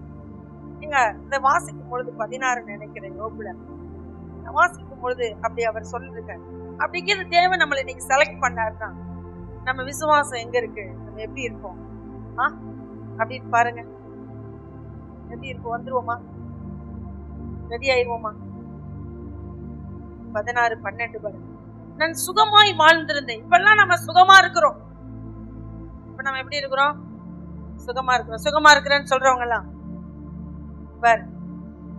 நீங்க இந்த வாசிக்கும் பொழுது 16 நினைக்கிறேன் யோபுல வாசிக்கும் பொழுது அப்படி அவர் சொல்லிருக்காரு. அப்படிங்கிறது தேவன் நம்மளை இன்னைக்கு செலக்ட் பண்ணாருதான். நம்ம விசுவாசம் எங்க இருக்கு, நம்ம எப்படி இருக்கோம் அப்படின்னு பாருங்க. எப்படி இருக்கும்? வந்துருவோமா? ரெடி ஆயிடுவோமா? 16:12 பாருங்க. நான் சுகமாய் வாழ்ந்திருந்தேன். இப்பெல்லாம் நம்ம சுகமா இருக்கிறோம். இப்ப நம்ம எப்படி இருக்கிறோம்? சுகமா இருக்கிறோம். சுகமா இருக்கிறேன்னு சொல்றவங்க எல்லாம் பாரு,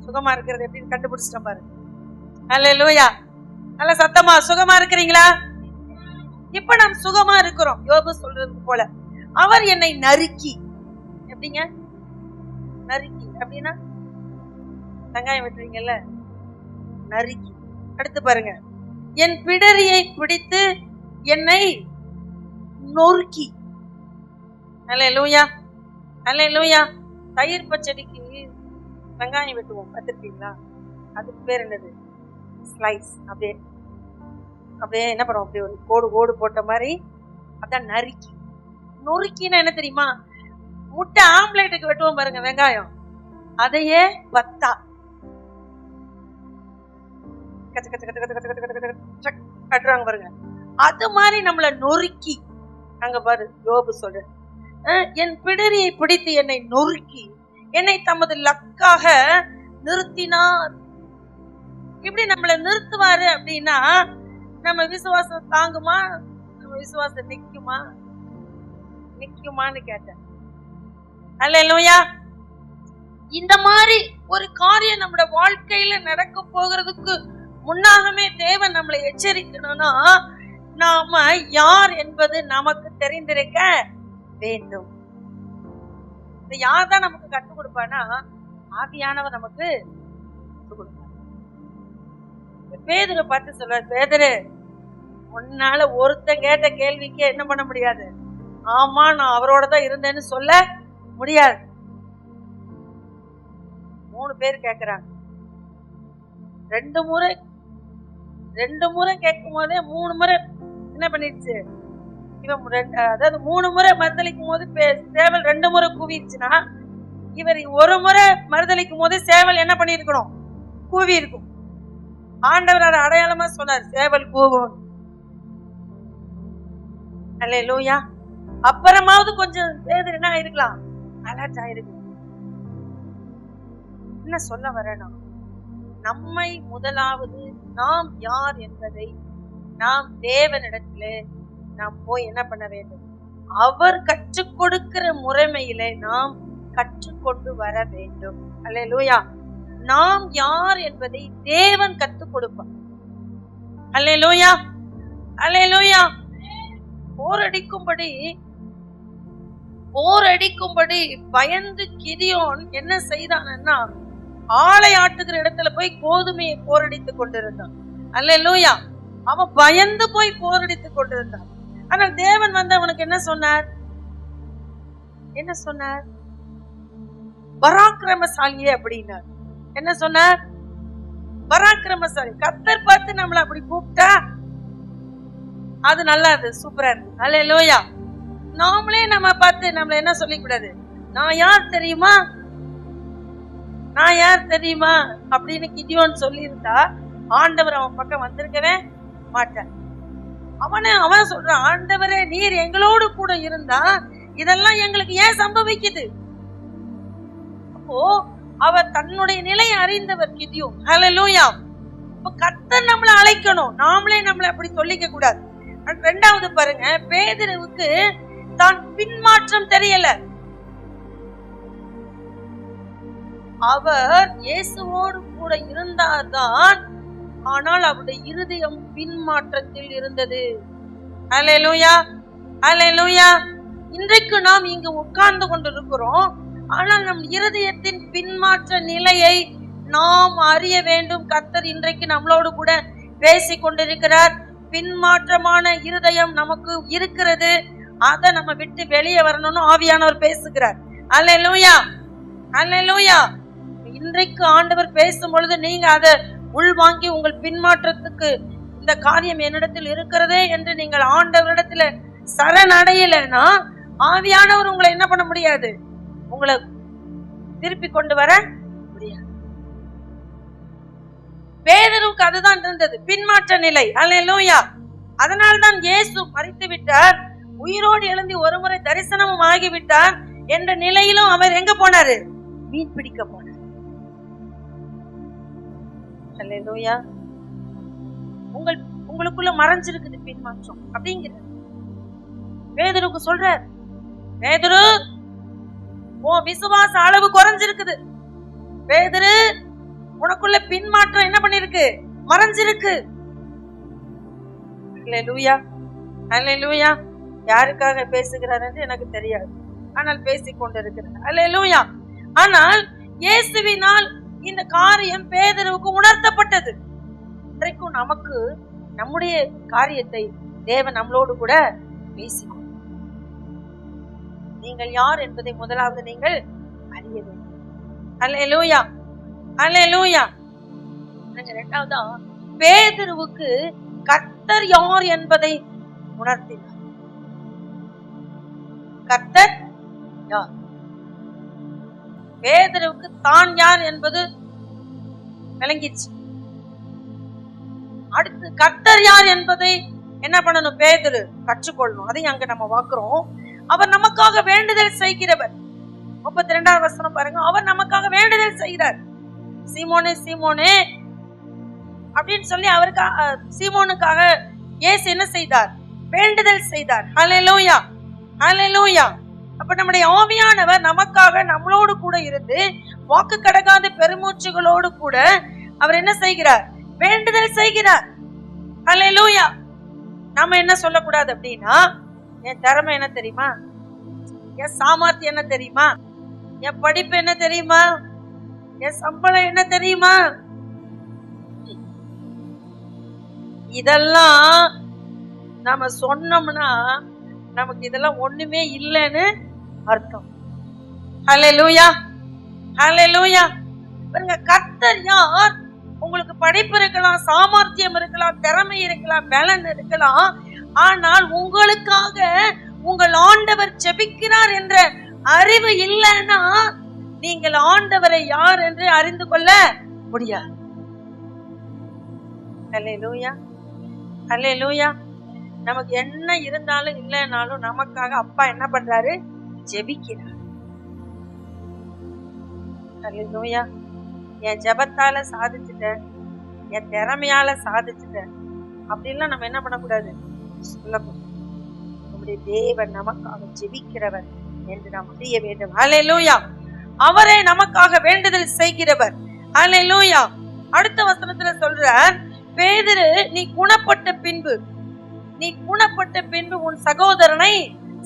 சுகமா இருக்கிறது எப்படின்னு கண்டுபிடிச்சிட்டோம் பாரு. அல்லேலூயா. நல்ல சத்தமா சுகமா இருக்கிறீங்களா? இப்ப நாம் சுகமா இருக்கிறோம். யோபு சொல்றது போல அவர் என்னை நறுக்கி, எப்படிங்க நறுக்கி அப்படின்னா வெங்காயம் வெட்டுறீங்கல்ல, நறுக்கி. அடுத்து பாருங்க, என் பிடரியை பிடித்து என்னை நொறுக்கி. அல்லேலூயா, அல்லேலூயா. தயிர் பச்சடிக்கு வெங்காயம் வெட்டுவோம், பார்த்திருக்கீங்களா? அதுக்கு பேர் என்னது? ஸ்லைஸ். அப்படியே அப்படியே என்ன பண்ணுவோம், அப்படியே ஒரு கோடு கோடு போட்ட மாதிரி, அதான் நறுக்கி. நொறுக்கின்னா என்ன தெரியுமா? முட்டை ஆம்லேட்டுக்கு வெட்டுவோம் பாருங்க வெங்காயம், அதையே பத்தா கட்டுறாங்க பாருங்க. அது மாதிரி நம்மள நொறுக்கி, அங்க பாரு யோபு சொல்ற, என் பிடரியை பிடித்து என்னை நொறுக்கி என்னை தமது லக்காக நிறுத்தினார். இப்படி நம்மளை நிறுத்துவாரு அப்படின்னா நம்ம விசுவாசம் தாங்குமா? நம்ம விசுவாசம் நிக்குமா? நிக்குமான்னு கேட்டேன். அல்லேலூயா. இந்த மாதிரி ஒரு காரியம் நம்மளோட வாழ்க்கையில நடக்க போகிறதுக்கு முன்னாகவே தேவன் நம்மளை எச்சரிக்கணும்னா நாம யார் என்பது நமக்கு தெரிந்திருக்க வேண்டும். இந்த யார் தான் நமக்கு கற்றுக் கொடுப்பானா? ஆவியானவர் நமக்கு கற்றுக் கொடுப்பார். பேதுரு பார்த்து சொல்றார், பேதுரு, உன்னால ஒருத்தன் கேட்ட கேள்விக்கு என்ன பண்ண முடியாது, ஆமா நான் அவரோட தான் இருந்தேன்னு சொல்ல முடியாது. 3 பேர் கேக்குறாங்க. 2 முறை கேட்கும் போதே 3 முறை என்ன பண்ணிடுச்சு இவன், அதாவது 3 முறை மறுதளிக்கும் போது சேவல் 2 முறை கூவிடுச்சுன்னா இவர் 1 முறை மறுதளிக்கும் போது சேவல் என்ன பண்ணிருக்கணும்? கூவி இருக்கும். ஆண்டவர் அடையாளமா சொன்னார், சேவல் கூவும். அல்லேலூயா. அப்புறமாவது கொஞ்சம் பேதர் என்ன ஆயிருக்கலாம், அலர்ட் ஆயிருக்கு. என்ன சொல்ல வரணும்? நம்மை முதலாவது நாம் யார் என்பதை நாம் தேவனிடத்துல நாம் போய் என்ன பண்ண வேண்டும்? அவர் கற்றுக் கொடுக்கிற முறைமையிலே நாம் கற்றுக்கொண்டு வர வேண்டும். அல்லேலூயா. நாம் யார் என்பதை தேவன் கற்றுக் கொடுப்பார். அல்லேலூயா, அல்லேலூயா. போரடிக்கும்படி பயந்து கிதியோன் என்ன செய்தான்னா, ஆளை ஆட்டுகிற இடத்துல போய் கோதுமையை போரடித்துக் கொண்டிருந்தான். அல்லேலூயா. அவன் பயந்து போய் போரடித்துக் கொண்டிருந்தான். ஆனால் தேவன் வந்து அவனுக்கு என்ன சொன்னார்? என்ன சொன்னார்? பராக்கிரமசாலியே அப்படின்னார். என்ன சொன்னார்? பராக்கிரமசாலி. கர்த்தர் பார்த்து நம்மள அப்படி கூப்பிட்டா அது நல்லா இருக்கு, சூப்பரா இருக்கு. அல்லேலூயா. நாமளே நம்ம பார்த்து நம்மள என்ன சொல்லிக் கூடாது, நான் யார் தெரியுமா, நான் யார் தெரியுமா அப்படின்னு கிதியோன் சொல்லி இருந்தா ஆண்டவர் அவன் பக்கம் வந்திருக்கவே மாட்டார். அவன் சொல்றான், ஆண்டவரே நீர் எங்களோடு கூட இருந்தா இதெல்லாம் எங்களுக்கு ஏன் சம்பவிக்குது? அப்போ அவர் தன்னுடைய நிலையை அறிந்தவர் கிதியோன். ஹல்லேலூயா. அப்ப கர்த்தர் நம்மளை அழைக்கணும், நாமளே நம்மளை அப்படி சொல்லிக்க கூடாது. 2வது பாருங்க, பேதுருவுக்கு தான் பின்மாற்றம் தெரியல. அவர் இயேசுவோடு கூட இருந்தார்தான், ஆனால் அவருடைய இருதயம் பின்மாற்றத்தில் இருந்தது. அல்லேலூயா, அல்லேலூயா. இன்றைக்கு நாம் இங்கு உட்கார்ந்து கொண்டிருக்கிறோம், ஆனால் நம் இருதயத்தின் பின்மாற்ற நிலையை நாம் அறிய வேண்டும். கர்த்தர் இன்றைக்கு நம்மளோடு கூட பேசி கொண்டிருக்கிறார். பின்மாற்றமான இருதயம் நமக்கு இருக்கிறது, அதை நம்ம விட்டு வெளியே வரணும்னு ஆவியானவர் பேசுகிறார். அல்லேலூயா, அல்லேலூயா. இன்றைக்கு ஆண்டவர் பேசும் பொழுது நீங்க அதை உள்வாங்கி உங்கள் பின்மாற்றத்துக்கு இந்த காரியம் என்னிடத்தில் இருக்கிறதே என்று நீங்கள் ஆண்டவரிடத்துல சரணடையலைன்னா ஆவியானவர் உங்களை என்ன பண்ண முடியாது, உங்களை திருப்பி கொண்டு வர முடியாது. பேதுருவுக்கு அதுதான் இருந்தது, பின்மாற்ற நிலை. அல்லேலூயா. அதனால்தான் இயேசு மரித்து விட்டார், உயிரோடு எழுந்தி ஒரு முறை தரிசனமும் ஆகிவிட்டார் என்ற நிலையிலும் அவர் எங்க போனாரு? மீன் பிடிக்க போனார். அல்லேலூயா. உங்களுக்குள்ள மறைஞ்சிருக்குது பின்மாற்றம் அப்படிங்கிற பேதுருக்கு சொல்றார், பேதுரு உன் விசுவாச அளவு குறைஞ்சிருக்குது. பேதுரு உனக்குள்ள பின்மாற்றம் என்ன பண்ணிருக்கு? மறைஞ்சிருக்கு. அல்லேலூயா, அல்லேலூயா. யாருக்காக பேசுகிறார் என்று எனக்கு தெரியாது, ஆனால் பேசிக் கொண்டிருக்கிறார். அல்லேலூயா. ஆனால் இயேசுவினால் இந்த காரியம் பேதுருவுக்கு உணர்த்தப்பட்டது. இன்றைக்கும் நமக்கு நம்முடைய காரியத்தை தேவன் நம்மளோடு கூட பேசிக்கொண்டு, நீங்கள் யார் என்பதை முதலாவது நீங்கள் அறிய வேண்டும். அல்லேலூயா, அல்லேலூயா. இரண்டாவதா பேதுருவுக்கு கர்த்தர் யார் என்பதை உணர்த்தினார். கர்த்தர் யார்? பேதுருவுக்கு தான் யார் என்பது விளங்கிச்சு. அடுத்து கர்த்தர் யார் என்பதை என்ன பண்ணணும்? பேதுரு கற்றுக்கொள்ளணும். அதை அங்க நம்ம பார்க்கிறோம். அவர் நமக்காக வேண்டுதல் செய்கிறவர். 32வது வசனம் பாருங்க. அவர் நமக்காக வேண்டுதல் செய்கிறார். சீமோனே சீமோனே அப்படின்னு சொல்லி அவருக்கு சீமோனுக்காக இயேசு என்ன செய்தார்? வேண்டுதல் செய்தார். ஹல்லேலூயா, ஹல்லேலூயா. அப்ப நம்முடைய ஆவியானவர் நமக்காக நம்மளோடு கூட இருந்து வாக்கு கடக்காத பெருமூச்சுகளோடு கூட அவர் என்ன செய்கிறார்? வேண்டுதல் செய்கிறார். ஹல்லேலூயா. நாம என்ன சொல்லக்கூடாது அப்படின்னா, என் திறமை என்ன தெரியுமா, என் சாமர்த்தியம் என்ன தெரியுமா, என் படிப்பு என்ன தெரியுமா, என் சம்பளம் என்ன தெரியுமா, இதெல்லாம் நாம சொன்னோம்னா நமக்கு இதெல்லாம் ஒண்ணுமே இல்லைன்னு அர்த்தம். ஹல்லேலூயா, ஹல்லேலூயா. பாருங்க, கர்த்தர் யார்? உங்களுக்கு படிப்பு இருக்கலாம், சாமர்த்தியம் இருக்கலாம், திறமை இருக்கலாம், பலன் இருக்கலாம். ஆனால் உங்களுக்காக உங்கள் ஆண்டவர் ஜெபிக்கிறார் என்ற அறிவு இல்லைன்னா நீங்கள் ஆண்டவரை யார் என்று அறிந்து கொள்ள முடியாது. அல்லேலூயா, அல்லேலூயா. நமக்கு என்ன இருந்தாலும் இல்லைனாலும் நமக்காக அப்பா என்ன பண்றாரு? ஜெபிக்கிறார். அல்லேலூயா. என் ஜெபத்தால சாதிச்சுட்டேன், என் திறமையால சாதிச்சுட்டேன் அப்படின்லாம் நம்ம என்ன பண்ணக்கூடாது? சொல்லக்கூடாது. நம்முடைய தேவன் நமக்காக ஜெபிக்கிறவர் என்று நாம் அறிய வேண்டும். அல்லேலூயா. அவரே நமக்காக வேண்டுதல் செய்கிறவர். அல்லேலூயா. அடுத்த வசனத்துல சொல்றார், பேதுரு நீ குணப்பட்ட பின்பு உன் சகோதரனை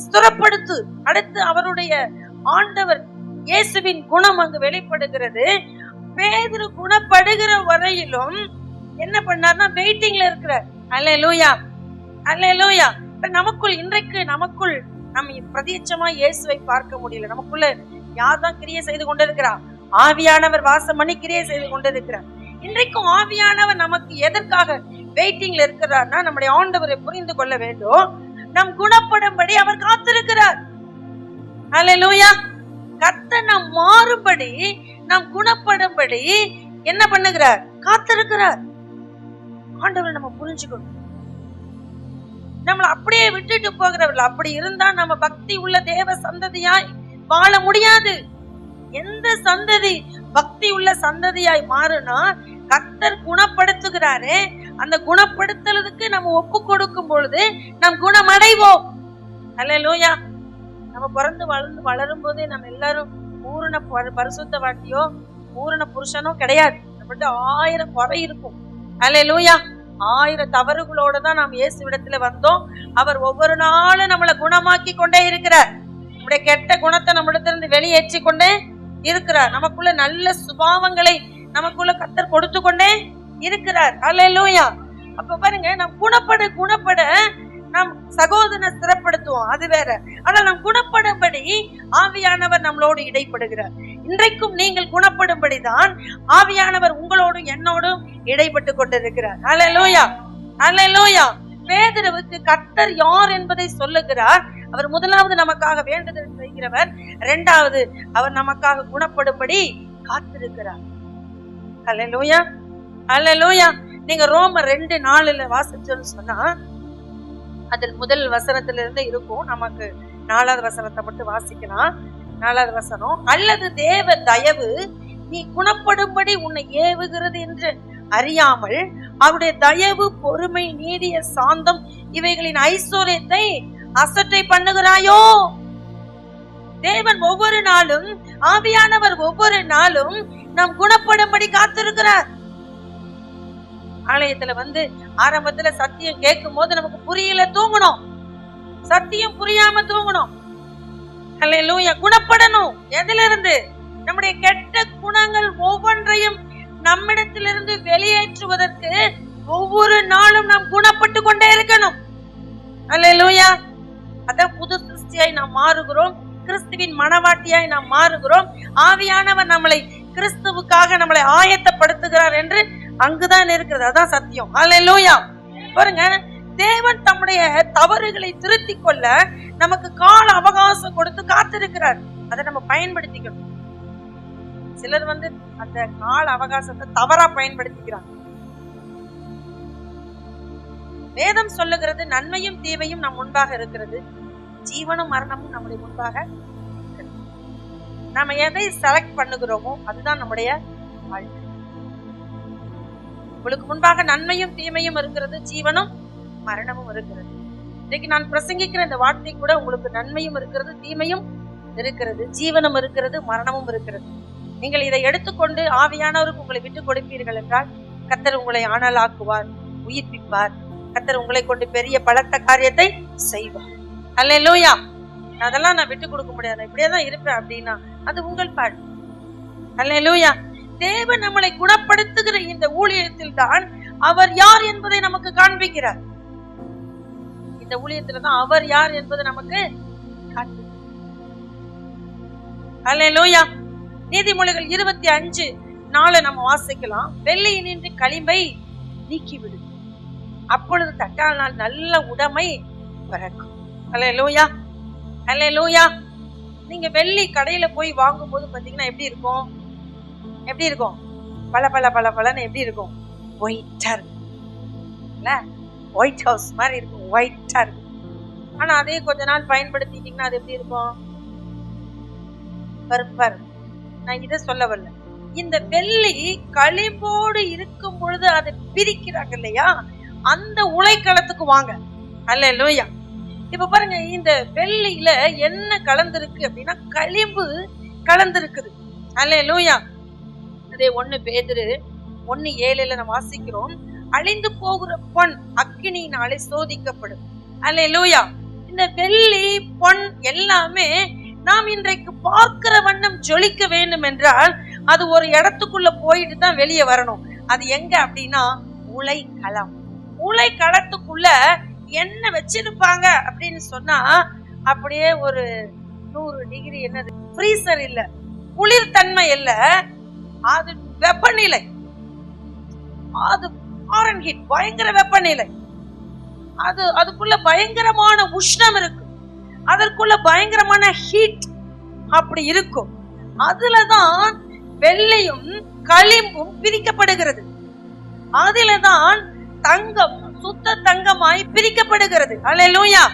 ஸ்திரப்படுத்து. அடுத்து அவருடைய ஆண்டவர் இயேசுவின் குணம் அங்கு வெளிப்படுகிறது. பேதுரு குணப்படுகிற வரையிலும் என்ன பண்ணார்னா வெயிட்டிங்ல இருக்கிறார். அல்லேலூயா, அல்லேலூயா. நமக்குள் இன்றைக்கு நமக்குள் நம்ம பிரத்யட்சமா இயேசுவை பார்க்க முடியல. நமக்குள்ள யார் தான் கிரியை செய்து கொண்டிருக்கிறார்? ஆவியானவர் வாசம் பண்ணி கிரியை செய்து கொண்டிருக்கிறார். இன்றைக்கும் ஆவியானவர் நமக்கு எதற்காக வெயிட்டிங்ல இருக்கிறார்னா நம்முடைய ஆண்டவரை புரிந்து கொள்ள வேண்டும். நம் குணப்படும்படி அவர் காத்திருக்கிறார். அல்லேலூயா. கர்த்தர் நாம் மாறும்படி, நாம் குணப்படும்படி என்ன பண்ணுகிறார்? காத்திருக்கிறார். ஆண்டவரை நம்ம புரிஞ்சுக்கணும். நம்மள அப்படியே விட்டுட்டு போகிறவர்கள் அப்படி இருந்தா நம்ம பக்தி உள்ள தேவ சந்ததியாய் வாழ முடியாது. எந்த சந்ததி பக்தி உள்ள சந்ததியாய் மாறுனா கர்த்தர் குணப்படுத்துகிறாரே, அந்த குணப்படுத்துறதுக்கு நம்ம ஒப்பு கொடுக்கும் பொழுது நம் குணமடைவோம். அல்லேலூயா. நம்ம பிறந்து வளரும் போதே நம்ம எல்லாரும் பூரண பரிசுத்த வாட்டியோ பூரண புருஷனோ கிடையாது. நம்மகிட்ட 1000 குறை இருக்கும். அல்லேலூயா. 1000 தவறுகளோட தான் நாம் இயேசுவிடத்துல வந்தோம். அவர் ஒவ்வொரு நாளும் நம்மளை குணமாக்கி கொண்டே இருக்கிறார். நம்முடைய கெட்ட குணத்தை நம்மிடத்திலிருந்து வெளியேற்றி கொண்டே இருக்கிறார். நமக்குள்ள நல்ல சுபாவங்களை நமக்குள்ள கர்த்தர் கொடுத்து கொண்டே இருக்கிறார். அல்லேலூயா. அப்ப பாருங்க, நாம் குணப்பட நாம் சகோதரனை ஸ்திரப்படுத்துவோம், அது வேற. ஆனால் நாம் குணப்படும்படி ஆவியானவர் நம்மளோடு இடைப்படுகிறார். இன்றைக்கும் நீங்கள் குணப்படும்படிதான் ஆவியானவர் உங்களோடும் என்னோடும் இடைப்பட்டு கொண்டிருக்கிறார். அல்லேலூயா, அல்லேலூயா. பேதுருவுக்கு கர்த்தர் யார் என்பதை சொல்லுகிறார். அவர் முதலாவது நமக்காக வேண்டுதல் செய்கிறவர், இரண்டாவது அவர் நமக்காக குணப்படும்படி காத்திருக்கிறார். அல்லேலூயா, அல்லேலூயா. நீங்க ரோமர் 2:4 வாசிச்சோன்னு சொன்னா, அதில் முதல் வசனத்திலிருந்து இருக்கும். நமக்கு 4வது வசனத்தை மட்டும் வாசிக்கலாம். 4வது வசனம், அல்லது தேவ தயவு நீ குணப்படும்படி உன்னை ஏவுகிறது என்று அறியாமல் அவருடைய தயவு, பொறுமை, நீடிய சாந்தம் இவைகளின் ஐஸ்வர்யத்தை அசட்டை பண்ணுகிறாயோ? தேவன் ஒவ்வொரு நாளும், ஆவியானவர் ஒவ்வொரு நாளும் நாம் குணப்படும்படி காத்திருக்கிறார். ஆலயத்துல ஆரம்பத்துல சத்தியம் கேட்கும் போது நமக்கு புரியல, தூங்கணும். சத்தியம் புரியாம தூங்கணும். அல்லேலூயா. குணப்படணும். எதிலிருந்து? நம்முடைய கெட்ட குணங்கள் ஒவ்வொன்றையும் நம்மிடத்திலிருந்து வெளியேற்றுவதற்கு ஒவ்வொரு நாளும் நாம் குணப்பட்டு கொண்டே இருக்கணும். அல்லேலூயா. அதான் புது சிருஷ்டியாய் நாம் மாறுகிறோம். கிறிஸ்துவின் மனவாட்டியாய் நாம் மாறுகிறோம். ஆவியானவர் நம்மளை கிறிஸ்துவுக்காக நம்மளை ஆயத்தப்படுத்துகிறார் என்று அங்குதான் இருக்கிறது. அதான் சத்தியம். அல்லேலூயா. பாருங்க, தேவன் தம்முடைய தவறுகளை திருத்திக் கொள்ள நமக்கு கால அவகாசம் கொடுத்து காத்திருக்கிறார். அதை நம்ம பயன்படுத்திக்கணும். சிலர் அந்த கால அவகாசத்தை தவறா பயன்படுத்திக்கிறாங்க. வேதம் சொல்லுகிறது, நன்மையும் தீமையும் நம் முன்பாக இருக்கிறது, ஜீவனும் மரணமும் நம்முடைய முன்பாக இருக்கிறது. நாம எதை செலக்ட் பண்ணுகிறோமோ அதுதான் நம்முடைய வாழ்க்கை. உங்களுக்கு முன்பாக நன்மையும் தீமையும் இருக்கிறது, ஜீவனும் மரணமும் இருக்கிறது. இன்னைக்கு நான் பிரசங்கிக்கிற இந்த வார்த்தை கூட உங்களுக்கு நன்மையும் இருக்கிறது, தீமையும் இருக்கிறது, ஜீவனும் இருக்கிறது, மரணமும் இருக்கிறது. நீங்கள் இதை எடுத்துக்கொண்டு ஆவியானவருக்கு உங்களை விட்டு கொடுப்பீர்கள் என்றால் கர்த்தர் உங்களை ஆனலாக்குவார், உயிர்ப்பிப்பார். கர்த்தர் உங்களை கொண்டு பெரிய பலத்த காரியத்தை செய்வார். அல்லேலூயா. அதெல்லாம் நான் விட்டு கொடுக்க முடியாது, இப்படியேதான் இருப்பேன் அப்படின்னா அது உங்கள் பாடு. அல்லேலூயா. தேவன் நம்மளை குணப்படுத்துகிற இந்த ஊழியத்தில் தான் அவர் யார் என்பதை நமக்கு காண்பிக்கிறார். இந்த ஊழியத்துல தான் அவர் யார் என்பது நமக்கு காண்பிக்கிறார். அல்லேலூயா. நீதிமொழிகள் 25:4 நம்ம வாசிக்கலாம். வெள்ளியினின்று களிம்பை நீக்கிவிடு, அப்பொழுது தட்டால் நாள் நல்ல உடைமை பிறக்கும். அல்லேலூயா. அல்லேலூயா. நீங்க வெள்ளி கடையில போய் வாங்கும் போது பாத்தீங்கன்னா எப்படி இருக்கும்? எப்படி இருக்கும்? பல பல பல பலன்னு எப்படி இருக்கும்? ஒயிட்டா இருக்கும். ஒயிட் ஹவுஸ் மாதிரி இருக்கும், ஒயிட்டா இருக்கும். ஆனா அதே கொஞ்ச நாள் பயன்படுத்திட்டீங்கன்னா அது எப்படி இருக்கும்? பருப்பர். நான் இதை சொல்ல வரல. இந்த வெள்ளி களிம்போடு இருக்கும் பொழுது அதை பிரிக்கிறாங்க இல்லையா, அந்த உலைக்களத்துக்கு வாங்க. அல்லேலூயா. இப்ப பாருங்க, இந்த வெள்ளியில என்ன கலந்திருக்கு அப்படின்னா களிம்பு கலந்திருக்குது. அல்லேலூயா. அதே 1 பேதுரு 1:7 நம்ம வாசிக்கிறோம், அழிந்து போகிற பொன் அக்கினியினாலே சோதிக்கப்படும். அல்லேலூயா. இந்த வெள்ளி பொன் எல்லாமே நாம் இன்றைக்கு பார்க்கிற வண்ணம் ஜொலிக்க வேண்டும் என்றால் அது ஒரு இடத்துக்குள்ள போயிட்டு தான் வெளியே வரணும். அது எங்க அப்படின்னா உலைக்களம். உலைக்களத்துக்குள்ள என்ன வச்சிருப்பாங்க அப்படின்னு சொன்னா அப்படியே ஒரு 100 டிகிரி, என்னது ஃப்ரீசர் இல்ல, குளிர்தன்மை இல்ல, அது வெப்பநிலை, அது ஃபாரன்ஹீட், பயங்கர வெப்பநிலை. அதுக்குள்ள பயங்கரமான உஷ்ணம் இருக்கு, அதற்குள்ள பயங்கரமான ஹீட் அப்படி இருக்கும். அதுலதான் வெள்ளியும் களிம்பும் பிரிக்கப்படுகிறது. அதுலதான் தங்கம் சுத்த தங்கமாய் பிரிக்கப்படுகிறது. அல்லேலூயா.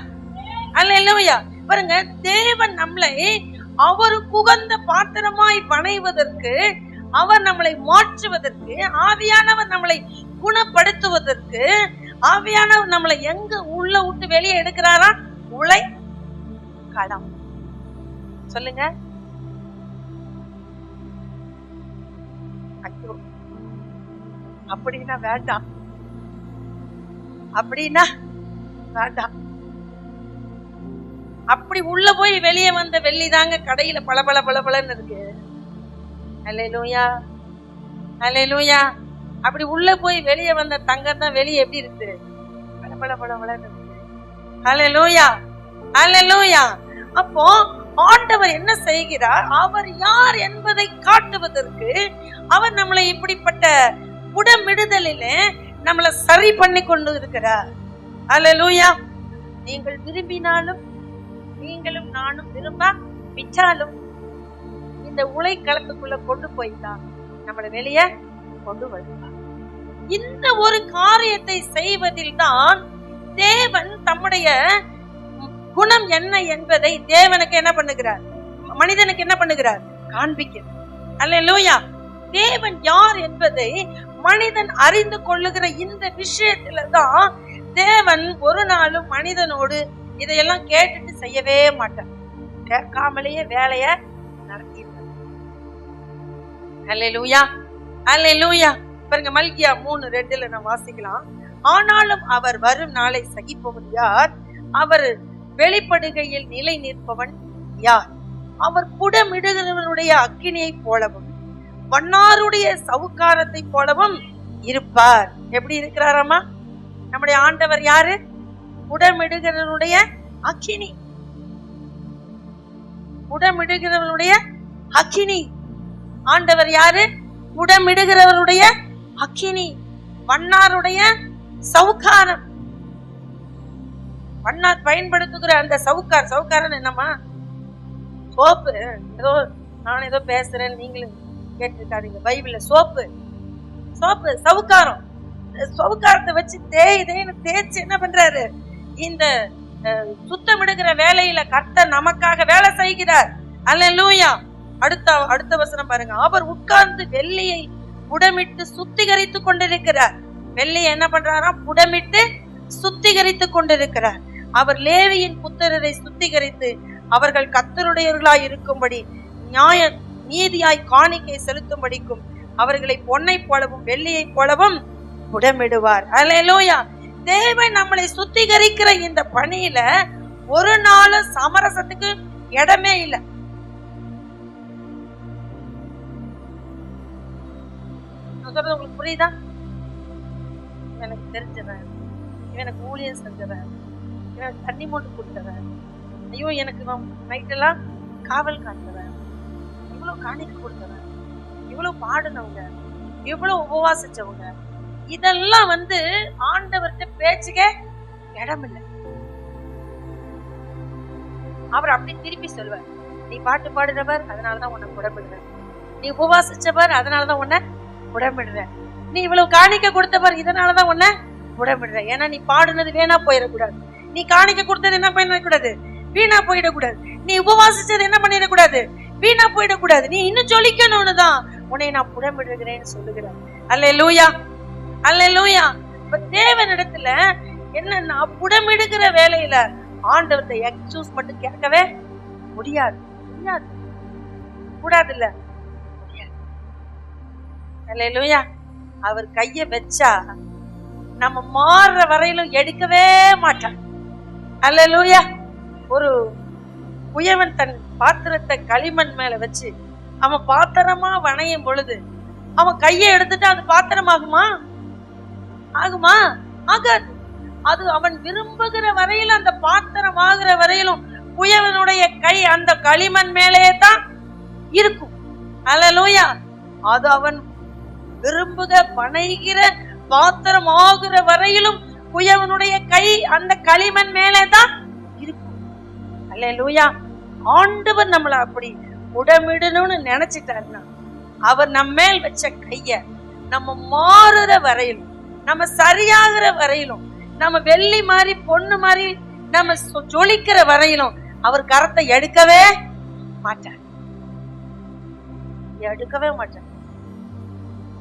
அல்லேலூயா. பாருங்க, தேவன் நம்மளை அவர் உகந்த பாத்திரமாய் வணைவதற்கு, அவர் நம்மளை மாற்றுவதற்கு, ஆவியானவர் நம்மளை குணப்படுத்துவதற்கு, ஆவியானவர் நம்மளை எங்க உள்ள விட்டு வெளியே எடுக்கிறாரா? உலை களம். சொல்லுங்க. ஐயோ, அப்படின்னா வேண்டாம், அப்படின்னா வேண்டாம். அப்படி உள்ள போய் வெளியே வந்த வெள்ளி தாங்க கடையில பல பல பல பலன்னு இருக்கு. அல்லேலூயா. அல்லேலூயா. அப்படி உள்ள போய் வெளியே வந்த தங்கம் தான் வெளியே எப்படி இருக்கு? பல பல பல பலன்னு இருக்கு. அல்லேலூயா. அல்லேலூயா. அப்போ ஆண்டவர் என்ன செய்கிறார்? அவர் யார் என்பதை காட்டுவதற்கு அவர் நம்மளை இப்படிப்பட்ட புடமிடுதலிலே நம்மளை சரி பண்ணி கொண்டு இருக்கிறார். அல்லேலூயா. நீங்கள் விரும்பினாலும், நீங்களும் நானும் விரும்ப விட்டாலும், இந்த உலைக்களத்துக்குள்ள கொண்டு போய்தான் நம்மளை வெளியே கொண்டு வருவார். இந்த ஒரு காரியத்தை செய்வதில் தான் தேவன் தம்முடைய குணம் என்ன என்பதை தேவனுக்கு என்ன பண்ணுகிறார், மனிதனுக்கு என்ன பண்ணுகிறார், காண்பிக்கிறார். அல்லேலூயா. தேவன் யார் என்பதை மனிதன் அறிந்து கொள்ளுகிற இந்த விஷயத்துலதான் தேவன் ஒரு நாளும் மனிதனோடு இதையெல்லாம் கேட்டுட்டு செய்யவே மாட்டார். கேட்காமலேயே வேலைய நடத்திடுவார். அல்லேலூயா, அல்லேலூயா. பாருங்க, மல்கியா 3:2 நான் வாசிக்கலாம். ஆனாலும் அவர் வரும் நாளை சகிப்பவன் யார்? அவர் வெளிப்படுகையில் நிலை நிற்பவன் யார்? அவர் புடமிடுகிறவனுடைய அக்கினியை போலவும் வண்ணாருடைய சவுக்காரத்தை போலவும் இருப்பார். எப்படி இருக்கிறாராமா நம்முடைய ஆண்டவர்? யாரு? புடமிடுகிறவனுடைய அக்கினி. புடமிடுகிறவனுடைய அக்கினி. ஆண்டவர் யாரு? புடமிடுகிறவருடைய அக்கினி, வண்ணாருடைய சவுக்காரம். வண்ணார் பயன்படுத்துகிற அந்த சவுக்காரம் என்னமா? சோப்பு. ஏதோ நான் ஏதோ பேசுறேன், நீங்களும் கேட்டிருக்காதீங்க. பைபிள்ல சோப்பு சவுக்காரம். சவுக்காரத்தை வச்சு தேய்ச்சு என்ன பண்றாரு? இந்த சுத்தமிடுகிற வேலையில கர்த்தர் நமக்காக வேலை செய்கிறார். அல்லேலூயா. அடுத்த வசனம் பாருங்க. அவர் உட்கார்ந்து வெள்ளியை புடமிட்டு சுத்திகரித்து கொண்டிருக்கிறார். வெள்ளியை என்ன பண்றாராம்? புடமிட்டு சுத்திகரித்து கொண்டிருக்கிறார். அவர் லேவியின் புத்திரரை சுத்திகரித்து அவர்கள் கர்த்தருடையவர்களாய் இருக்கும்படி நீதியாய் காணிக்கை செலுத்தும்படிக்கும் அவர்களை பொன்னை போலவும் வெள்ளியை போலவும் புடமிடுவார். அல்லேலூயா. தேவன் நம்மளை சுத்திகரிக்கிற இந்த பணியில ஒரு நாள் சமரசத்துக்கு இடமே இல்லை. உங்களுக்கு புரியுதா? எனக்கு தெரிஞ்சவன், எனக்கு ஊழியம் செஞ்சவன், எனக்கு தண்ணி மூட்டு கொடுத்தவன், ஐயோ எனக்கு நைட்டெல்லாம் காவல் காத்தவன், இவ்வளவு காணிக்கை கொடுத்தவன், இவ்வளவு பாடுனவங்க, இவ்வளவு உபவாசிச்சவங்க, இதெல்லாம் ஆண்டவர்கிட்ட பேச்சுக்கே இடம் இல்லை. அவர் அப்படி திருப்பி சொல்வார், நீ பாட்டு பாடுறவர் அதனாலதான் உன்னை புடமிடுறேன், நீ உபவாசிச்சவர் அதனாலதான் உன்னை புடமிடுறேன், நீ இவ்வளவு காணிக்க கொடுத்தவர் இதனாலதான் உன்னை புடமிடுறேன். ஏன்னா நீ பாடுனது வீணா போயிடக்கூடாது, நீ காணிக்க கொடுத்தது என்ன பண்ணிடக்கூடாது, வீணா போயிடக்கூடாது, நீ உபவாசிச்சது என்ன பண்ணிடக்கூடாது, வீணா போயிடக்கூடாது, நீ இன்னும் ஜொலிக்கணும்னு தான் உன்னை நான் புடமிடுகிறேன்னு சொல்லுகிறேன். அல்லேலூயா, அல்லேலூயா. இப்ப தேவனிடத்துல என்னன்னா புடமிடுகிற வேலையில ஆண்டவர்கிட்ட எக்ஸ்கியூஸ் மட்டும் கேட்கவே முடியாது, கூடாது இல்ல. அல்லேலூயா. அவர் கைய வச்சா நம்ம மாறுற வரையிலும் எடுக்கவே மாட்டான். அல்லேலூயா. ஒரு குயவன் தன் பாத்திரத்தை களிமண் மேல வச்சு அவன் பாத்திரமா வணையும் பொழுது அவன் கையை எடுத்துட்டு அது பாத்திரம் ஆகுமா? ஆகாது. அது அவன் விரும்புகிற வரையிலும், அந்த பாத்திரம் ஆகுற வரையிலும் குயவனுடைய கை அந்த களிமண் மேலே தான் இருக்கும். அல்லேலூயா. அது அவன் விரும்புக வணைகிற பாத்திரம் ஆகுற வரையிலும் குயவனுடைய கை அந்த களிமண் மேலே தான் இருக்கும். அல்லேலூயா. ஆண்டவர் நம்மள அப்படி உடமிடணும்னு நினைச்சிட்டாருன்னா அவர் நம்ம மேல் வச்ச கைய நம்ம மாறுற வரையிலும், நம்ம சரியாகிற வரையிலும், நம்ம வெள்ளி மாதிரி பொண்ணு மாதிரி நம்ம ஜொலிக்கிற வரையிலும் அவர் கரத்தை எடுக்கவே மாட்டார்.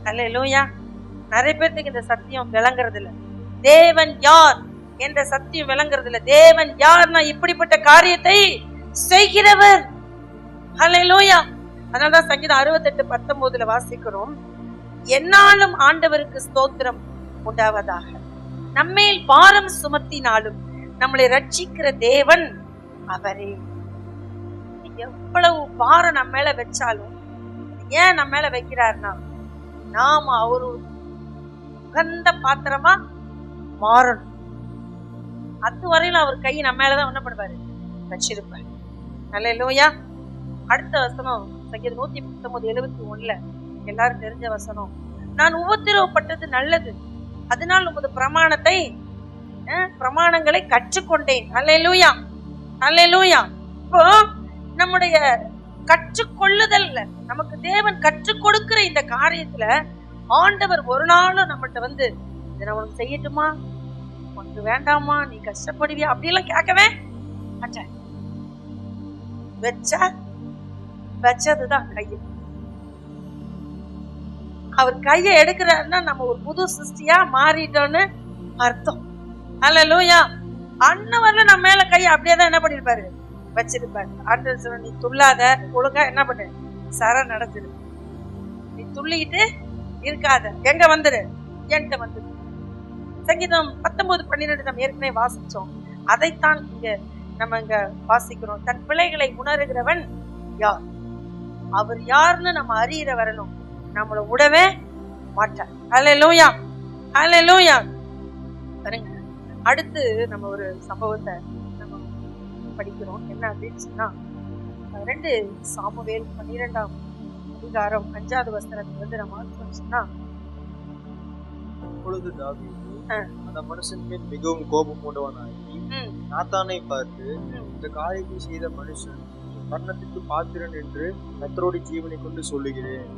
அல்லேலூயா. நிறைய பேருக்கு இந்த சத்தியம் விளங்குறது இல்ல. தேவன் யார் என்ற சத்தியம் விளங்குறது இல்ல. தேவன் யார்னா இப்படிப்பட்ட காரியத்தை செய்கிறவர். அல்லேலூயா. அதனாலதான் சங்கீதம் 68:19 வாசிக்கிறோம், என்னாலும் ஆண்டவருக்கு ஸ்தோத்திரம் உண்டாவதாக, நம்மேல் பாரம் சுமத்தினாலும் நம்மளை ரட்சிக்கிற தேவன் அவரே. எவ்வளவு பாரம் நம்ம மேல வச்சாலும் ஏன் நம்ம மேல வைக்கிறார்னா நாம அவரு உகந்த பாத்திரமா மாறணும். அது வரையிலும் அவர் கை நம்ம மேலதான் என்ன பண்ணுவாரு, வச்சிருப்பாரு. அல்லேலூயா. அடுத்த வசனம் சங்கீதம் 119:71 எல்லாரும் தெரிஞ்ச வசனம், நான் உபத்திரவப்பட்டது நல்லது, அதனால் உமது பிரமாணங்களை கற்றுக்கொண்டேன். அல்லேலூயா, அல்லேலூயா. இப்போ நம்முடைய கற்றுக்கொள்ளுதல், நமக்கு தேவன் கற்றுக் கொடுக்கிற இந்த காரியத்துல ஆண்டவர் ஒரு நாளும் நம்மகிட்ட இதை நான் உனக்கு செய்யட்டுமா, உனக்கு வேண்டாமா, நீ கஷ்டப்படுவியா அப்படியெல்லாம் கேட்கவே மாட்டேன். வச்சதுதான் கையை. அவர் கையை எடுக்கிறாருன்னா நம்ம ஒரு புது சிருஷ்டியா மாறிட்டோன்னு அர்த்தம். அல்லேலூயா. அண்ணவர்ல நம்ம மேல கையை அப்படியேதான் என்ன பண்ணிருப்பாரு, வச்சிருப்பாரு. ஆண்டவர் சொல்ற, நீ துள்ளாத, ஒழுங்கா என்ன பண்ணு, சர நடந்துரு. நீ துள்ளிக்கிட்டு இருக்காத, எங்க வந்துரு, என்கிட்ட வந்துரு. சங்கீதம் 19:12 நம்ம ஏற்கனவே வாசிச்சோம். அதைத்தான் இங்க நம்ம இங்க வாசிக்கிறோம். தன் பிள்ளைகளை உணர்கிறவன் யார், அவர் யாருன்னு நம்ம அறியிற வரணும், நம்மள விடவே மாட்டார். அல்லேலூயா, அல்லேலூயா. பாருங்க, அடுத்து நம்ம ஒரு சம்பவத்தை நம்ம படிக்கிறோம். என்ன அப்படின்னு சொன்னா, 2 சாமுவேல் 12ஆம் அதிகாரம் 5வது வசனத்துல நம்ம சொன்னா, அப்பொழுது தாவீது அந்த மனுஷன் மேல் மிகவும் கோபம் கொண்டவனாகி நாத்தானை பார்த்து, இந்த காரியத்தை செய்த மனுஷன் மரணத்துக்கு பாத்திரன் என்று கர்த்தருடைய ஜீவனை கொண்டு சொல்லுகிறேன்.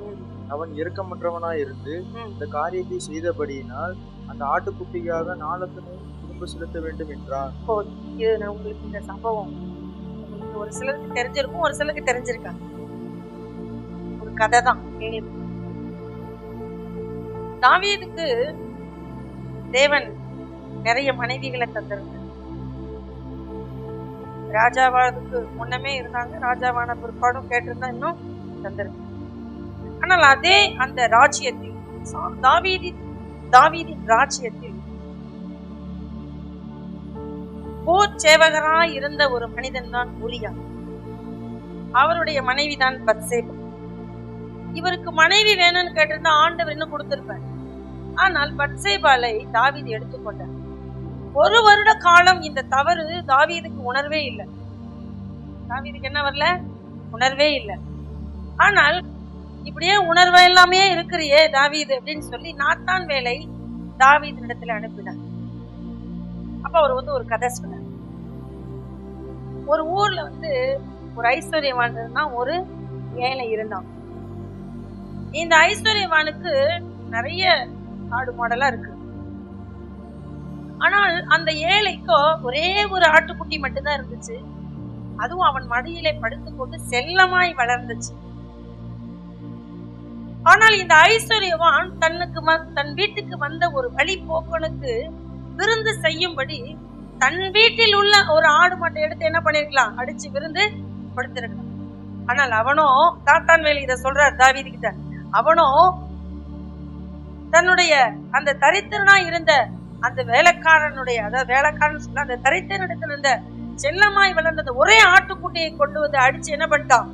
அவன் இரக்கமற்றவனாய் இருந்து இந்த காரியத்தை செய்தபடியினால் அந்த ஆட்டுக்குட்டியாக நாளத்தினை திரும்ப செலுத்த வேண்டும் என்றார். உங்களுக்கு இந்த சம்பவம் ஒரு சிலருக்கு தெரிஞ்சிருக்கும், ஒரு சிலருக்கு தெரிஞ்சிருக்காங்க. ஒரு கதை தான். தாவீதுக்கு தேவன் நிறைய மனைவிகளை தந்திருந்தார். ராஜாவானதுக்கு முன்னமே இருந்தாங்க, ராஜாவான பிற்பாடும் கேட்டிருந்தா இன்னும் தந்திருந்தாங்க. ஆனால் அதே அந்த ராஜ்யத்தில், தாவீதின் ராஜ்யத்தில் போர் சேவகராய் இருந்த ஒரு மனிதன் தான் உரியா. அவருடைய மனைவி தான் பத்சேபா. இவருக்கு மனைவி வேணும்னு கேட்டிருந்தா ஆண்டவர் இன்னும் கொடுத்திருப்பார். ஆனால் பத்சேபாலை தாவீது எடுத்துக்கொண்டார். 1 வருட காலம் இந்த தவறு தாவீதுக்கு உணர்வே இல்லை. தாவீதுக்கு என்ன வரல, உணர்வே இல்லை. ஆனால் இப்படியே உணர்வு எல்லாமே இருக்கிறியே தாவீது அப்படின்னு சொல்லி நாத்தான் வேலை தாவீது இடத்துல அனுப்பினார். அப்ப அவர் ஒரு கதை சொன்னார். ஒரு ஊர்ல ஒரு ஐஸ்வர்யவான் இருந்தான், ஒரு ஏழை இருந்தான். இந்த ஐஸ்வர்யவானுக்கு நிறைய ஆடு மாடெல்லாம் இருக்கு. ஆனால் அந்த ஏழைக்கோ ஒரே ஒரு ஆட்டுக்குட்டி மட்டும்தான் இருந்துச்சு. அதுவும் அவன் மடியிலே படுத்துக்கொண்டு செல்லமாய் வளர்ந்துச்சு. ஆனால் இந்த ஐஸ்வர்யவான் தன் வீட்டுக்கு வந்த ஒரு வழி போக்கனுக்கு விருந்து செய்யும்படி தன் வீட்டில் உள்ள ஒரு ஆடு மாட்டை எடுத்து என்ன பண்ணிருக்கலாம், அடிச்சு விருந்து படுத்திருக்கலாம். ஆனால் அவனோ, தாத்தான் வேலி இத சொல்றார் தாவீது கிட்ட, அவனோ தன்னுடைய அந்த தரித்திரனா இருந்த அந்த வேலைக்காரனுடைய, அதாவது வேலைக்காரன் சொல்ல அந்த தரித்திரனிடத்தில் இருந்த செல்லமாய் வளர்ந்த ஒரே ஆட்டுக்குட்டியை கொண்டு வந்து அடிச்சு என்ன பண்ணிட்டான்,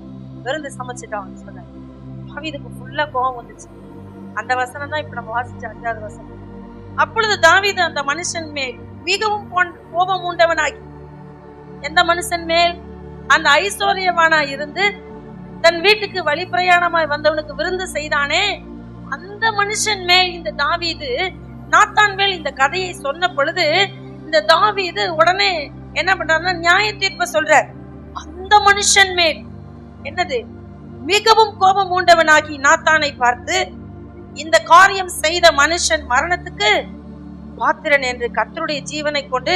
விருந்து சமைச்சிட்டான் சொன்ன. தாவீதுக்கு ஃபுல்லா கோபம் வந்துச்சு. அந்த வசனம் தான் இப்ப நம்ம வாசிச்ச 5வது வசனம். அப்பொழுது தாவீது அந்த மனுஷன் மேல் மிகவும் கோபம் உண்டவனாகி, எந்த மனுஷன் மேல், அந்த ஐஸ்வர்யவானா இருந்து தன் வீட்டுக்கு வழி பிரயாணமாய் வந்தவனுக்கு விருந்து செய்தானே அந்த மனுஷன் மேல் இந்த தாவீது நாத்தான் மேல் இந்த கதையை சொன்ன பொழுது இந்த தாவீது உடனே என்ன பண்றாருன்னா நியாய தீர்ப்பை சொல்ற. அந்த மனுஷன் மேல் என்னது, மிகவும் கோபம் உண்டவனாகி நாத்தானை பார்த்து, இந்த காரியம் செய்த மனுஷன் மரணத்துக்கு பாத்திரன் என்று கர்த்தருடைய ஜீவனை கொண்டு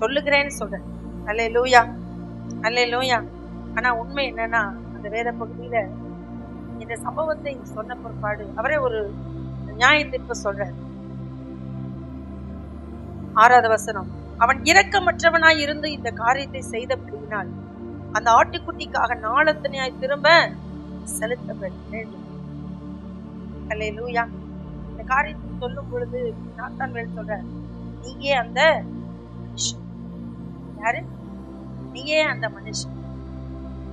சொல்லுகிறேன்னு சொல்ற. அல்லேலூயா, அல்லேலூயா. ஆனா உண்மை என்னன்னா, அந்த வேத பகுதியில இந்த சம்பவத்தை சொன்ன பிற்பாடு அவரே ஒரு நியாய தீர்ப்பு சொல்றார். 6வது வசனம், அவன் இரக்கமற்றவனாய் இருந்து இந்த காரியத்தை செய்தபடியினால் அந்த ஆட்டுக்குட்டிக்காக நாளத்தனையாய் திரும்ப செலுத்த வேண்டும். அல்லேலூயா. இந்த காரியத்தை சொல்லும் பொழுது நாத்தான் வேல் சொல்ற, நீங்க அந்த மனுஷன். யாரு? நீங்க அந்த மனுஷன்.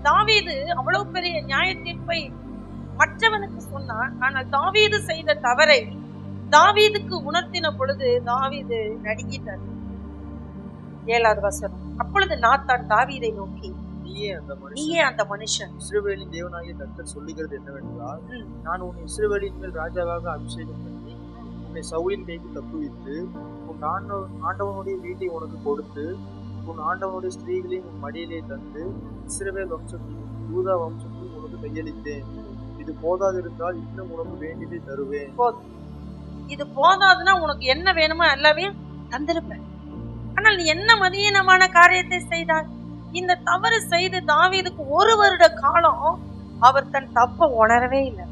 தாவீது அவ்வளவு பெரிய நியாய தீர்ப்பை மற்றவனுக்கு சொன்னான். ஆனால் தாவீது செய்த தவறை தாவீதுக்கு உணர்த்தின பொழுது தாவீது நடுங்கிட்டார். 7வது வசனம், அப்பொழுது நாத்தான் தாவீதை நோக்கி, நீயே அந்த மனுஷன். இஸ்ரவேலின் தேவனாகிய கர்த்தர் சொல்லுகிறது என்னவென்றால், நான் உன் இஸ்ரவேலின் மேல் ராஜாவாக அபிஷேகம் பண்ணி உன்னை சவுலின் கைக்கு தப்புவித்து உன் ஆண்டவனுடைய வீட்டை உனக்கு கொடுத்து உன் ஆண்டவனுடைய ஸ்திரீகளையும் உன் மடியிலே தந்து இஸ்ரவேல் வம்சத்தையும் யூதா வம்சத்தையும் உனக்கு கையளித்தேன். இது போதாதிருந்தால் இன்னும் உனக்கு வேண்டியதை தருவேன். இது போதாதுன்னா உனக்கு என்ன வேணுமோ எல்லாமே தந்திருப்பேன். ஆனால் நீ என்ன மதியீனமான காரியத்தை செய்தார்? இந்த தவறு செய்து தாவீதுக்கு 1 வருட காலம் அவர் தன் தப்ப உணரவே இல்லை.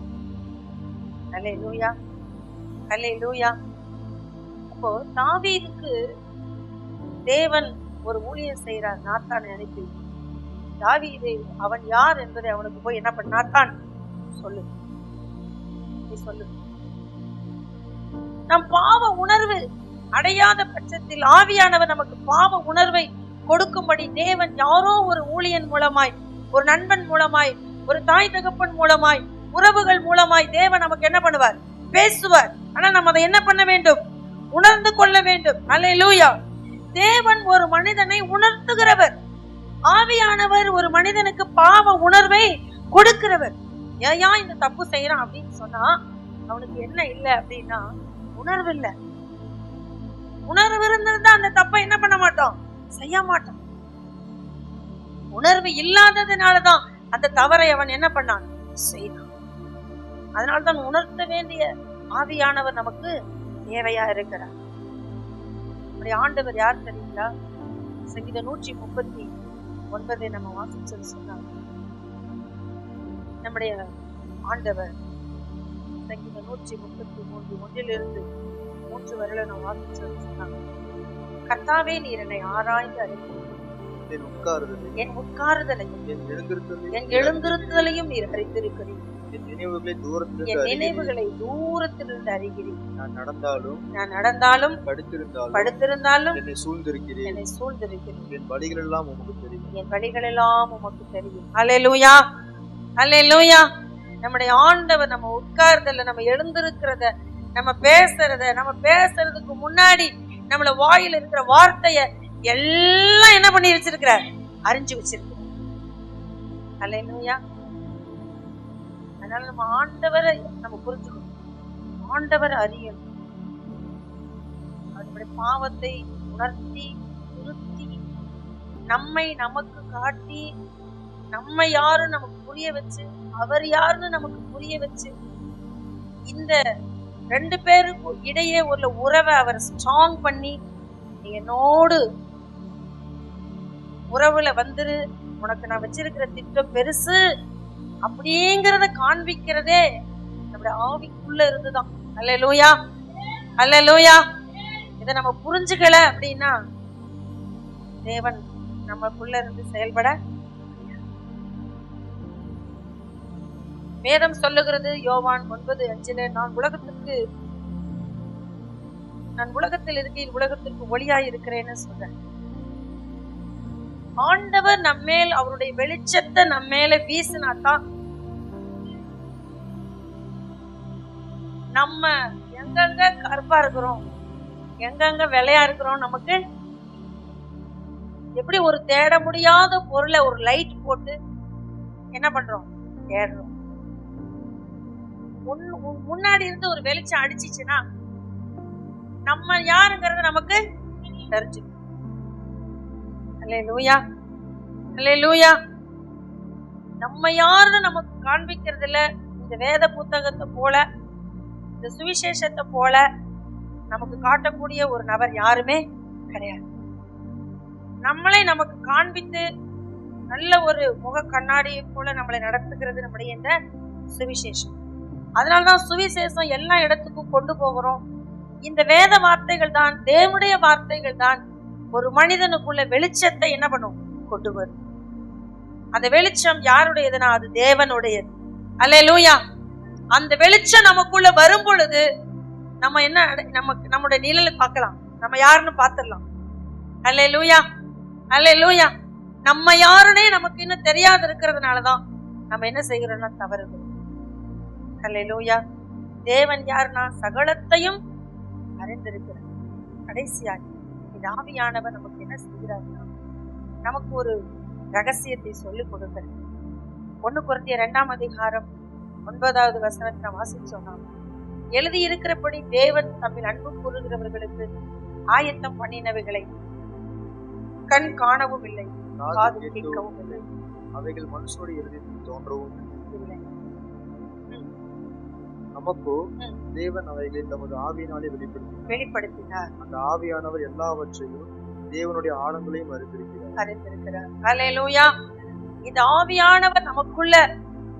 அல்லேலூயா, அல்லேலூயா. அப்போ தாவீதுக்கு தேவன் ஒரு ஊழியம் செய்கிறார். நாத்தானை அனுப்பி, தாவீது அவன் யார் என்பதை அவனுக்கு போய் என்ன பண்ண, நாத்தான் சொல்லு, நீ சொல்லு. நம் பாவ உணர்வு அடையாத பட்சத்தில் ஆவியானவர் நமக்கு பாவ உணர்வை கொடுக்கும்படி தேவன் யாரோ ஒரு ஊழியன் மூலமாய், ஒரு நண்பன் மூலமாய், ஒரு தாய் தகப்பன் மூலமாய், உறவுகள் மூலமாய் தேவன் நமக்கு என்ன பண்ணுவார், பேசுவார். ஆனா நம்ம அதை என்ன பண்ண வேண்டும், உணர்ந்து கொள்ள வேண்டும். அல்லேலூயா. தேவன் ஒரு மனிதனை உணர்த்துகிறவர். ஆவியானவர் ஒரு மனிதனுக்கு பாவ உணர்வை கொடுக்கிறவர். ஏன் இந்த தப்பு செய்யறான் அப்படின்னு சொன்னா அவனுக்கு என்ன இல்லை அப்படின்னா உணர்வு இல்லை. உணர்வு இருந்திருந்தா அந்த தப்பை என்ன பண்ண மாட்டோம், செய்ய மாட்டோம். உணர்வு இல்லாததுனாலதான் அந்த தவறை அவன் என்ன பண்ணான், செய்தான். அதனால்தான் உணர்த்த வேண்டிய ஆவியானவர் நமக்கு தேவையா இருக்கிறார். நம்முடைய ஆண்டவர் யார் தெரியுங்களா? சங்கீதம் 139 நம்ம வாசிச்சது சொன்னாங்க. நம்முடைய ஆண்டவர் சங்கீதம் 133 1 வரையில நம்ம வாசிச்சது சொன்னாங்க. கர்த்தாவே, நீர் என்னை ஆராய்ந்து அறிந்து என் உட்காருதலையும் என் எழுந்திருத்தலையும் நீர் அறிந்திருக்கிறீர். என் நினைவுகளை தூரத்திலிருந்து அறிகிறீர். நான் நடந்தாலும் படுத்திருந்தாலும் என்னை சூழ்ந்திருக்கிறீர். என் வழிகள் எல்லாம் உமக்கு தெரியும். அல்லேலூயா, அல்லேலூயா. நம்முடைய ஆண்டவர் நம்ம உட்கார்தல, நம்ம எழுந்திருக்கிறத, நம்ம பேசுறதுக்கு முன்னாடி நம்மள வாயில இருக்கிற வார்த்தைய எல்லாம் என்ன பண்ணி வச்சிருக்கிறார், அறிஞ்சு வச்சிருக்கிறார். அல்லேலூயா. அதனால நம்ம ஆண்டவரை நம்ம புரிஞ்சுக்கணும், ஆண்டவர் அறியணும். நம்முடைய பாவத்தை உணர்த்தி திருத்தி நம்மை நமக்கு காட்டி நம்ம யாரும் நமக்கு புரிய வச்சு, அவர் யாருன்னு நமக்கு புரிய வச்சு, இந்த 2 பேருக்கு இடையே உள்ள உறவை அவர் ஸ்ட்ராங் பண்ணி, நீ என்னோடு உறவுல வந்துரு, உனக்கு நான் வச்சிருக்கிற திட்டம் பெருசு அப்படிங்கிறத காண்பிக்கிறதே நம்முடைய ஆவிக்குள்ள இருந்துதான். அல்லேலூயா, அல்லேலூயா. இதை நம்ம புரிஞ்சுக்கல அப்படின்னா தேவன் நமக்குள்ள இருந்து செயல்பட. வேதம் சொல்லுகிறது, யோவான் 9:5, நான் உலகத்தில் இருக்கையில் உலகத்திற்கு ஒளியாய் இருக்கிறேன்னு சொல்றேன். ஆண்டவர் நம்மேல் அவருடைய வெளிச்சத்தை நம்மேல வீசினாத்தான் நம்ம எங்கெங்க கருப்பா இருக்கிறோம், எங்கெங்க வெள்ளையா இருக்கிறோம், நமக்கு எப்படி ஒரு தேட முடியாத பொருளை ஒரு லைட் போட்டு என்ன பண்றோம், தேடுறோம். முன்னாடி இருந்து ஒரு வெளிச்சம் அடிச்சிச்சுன்னா நம்ம யாருங்கிறது நமக்கு தெரிஞ்சு. அல்லேலூயா, அல்லேலூயா. நம்ம யாருன்னு நமக்கு காண்பிக்கிறதுல இந்த வேத புத்தகத்தை போல, இந்த சுவிசேஷத்தை போல நமக்கு காட்டக்கூடிய ஒரு நபர் யாருமே கிடையாது. நம்மளை நமக்கு காண்பித்து நல்ல ஒரு முக கண்ணாடியை போல நம்மளை நடத்துகிறது நம்முடைய இந்த சுவிசேஷம். அதனால்தான் சுவிசேஷம் எல்லா இடத்துக்கும் கொண்டு போகிறோம். இந்த வேத வார்த்தைகள் தான், தேவனுடைய வார்த்தைகள் தான் ஒரு மனிதனுக்குள்ள வெளிச்சத்தை என்ன பண்ணும், கொண்டு வரும். அந்த வெளிச்சம் யாருடையதுன்னா அது தேவனுடையது. அல்லேலூயா. அந்த வெளிச்சம் நமக்குள்ள வரும் பொழுது நம்ம என்ன, நம்முடைய நிழலை பார்க்கலாம், நம்ம யாருன்னு பார்த்துடலாம். அல்லேலூயா, அல்லேலூயா. நம்ம யாருன்னே நமக்கு இன்னும் தெரியாது இருக்கிறதுனாலதான் நம்ம என்ன செய்கிறோம்னா தவறுது. அல்லேலூயா. தேவன் யாருன்னா சகலத்தையும் அறிந்திருக்கிறார். கடைசியாக இந்த ஆவியானவர் நமக்கு என்ன செய்கிறார்னா நமக்கு ஒரு ரகசியத்தை சொல்லிக் கொடுக்கிறார். 1 கொரிந்தியர் 2:9 வாசிச்சோம்னா, எழுதி இருக்கிறபடி தேவன் தம்மில் அன்பு கூறுகிறவர்களுக்கு ஆயத்தம் பண்ணினவைகளை கண் காணவும் இல்லை, காது கேட்கவும் இல்லை, அவைகள் மனுஷனுடைய இதயத்தில் தோன்றவும் இல்லை. நமக்கோ தேவன் அவைகளை தமது ஆவியினாலே வெளிப்படுத்தினார். அந்த ஆவியானவர் எல்லாவற்றையும் தேவனுடைய ஆழங்களையும் அறிந்திருக்கிறார். அல்லேலூயா. இந்த ஆவியானவர் நமக்குள்ள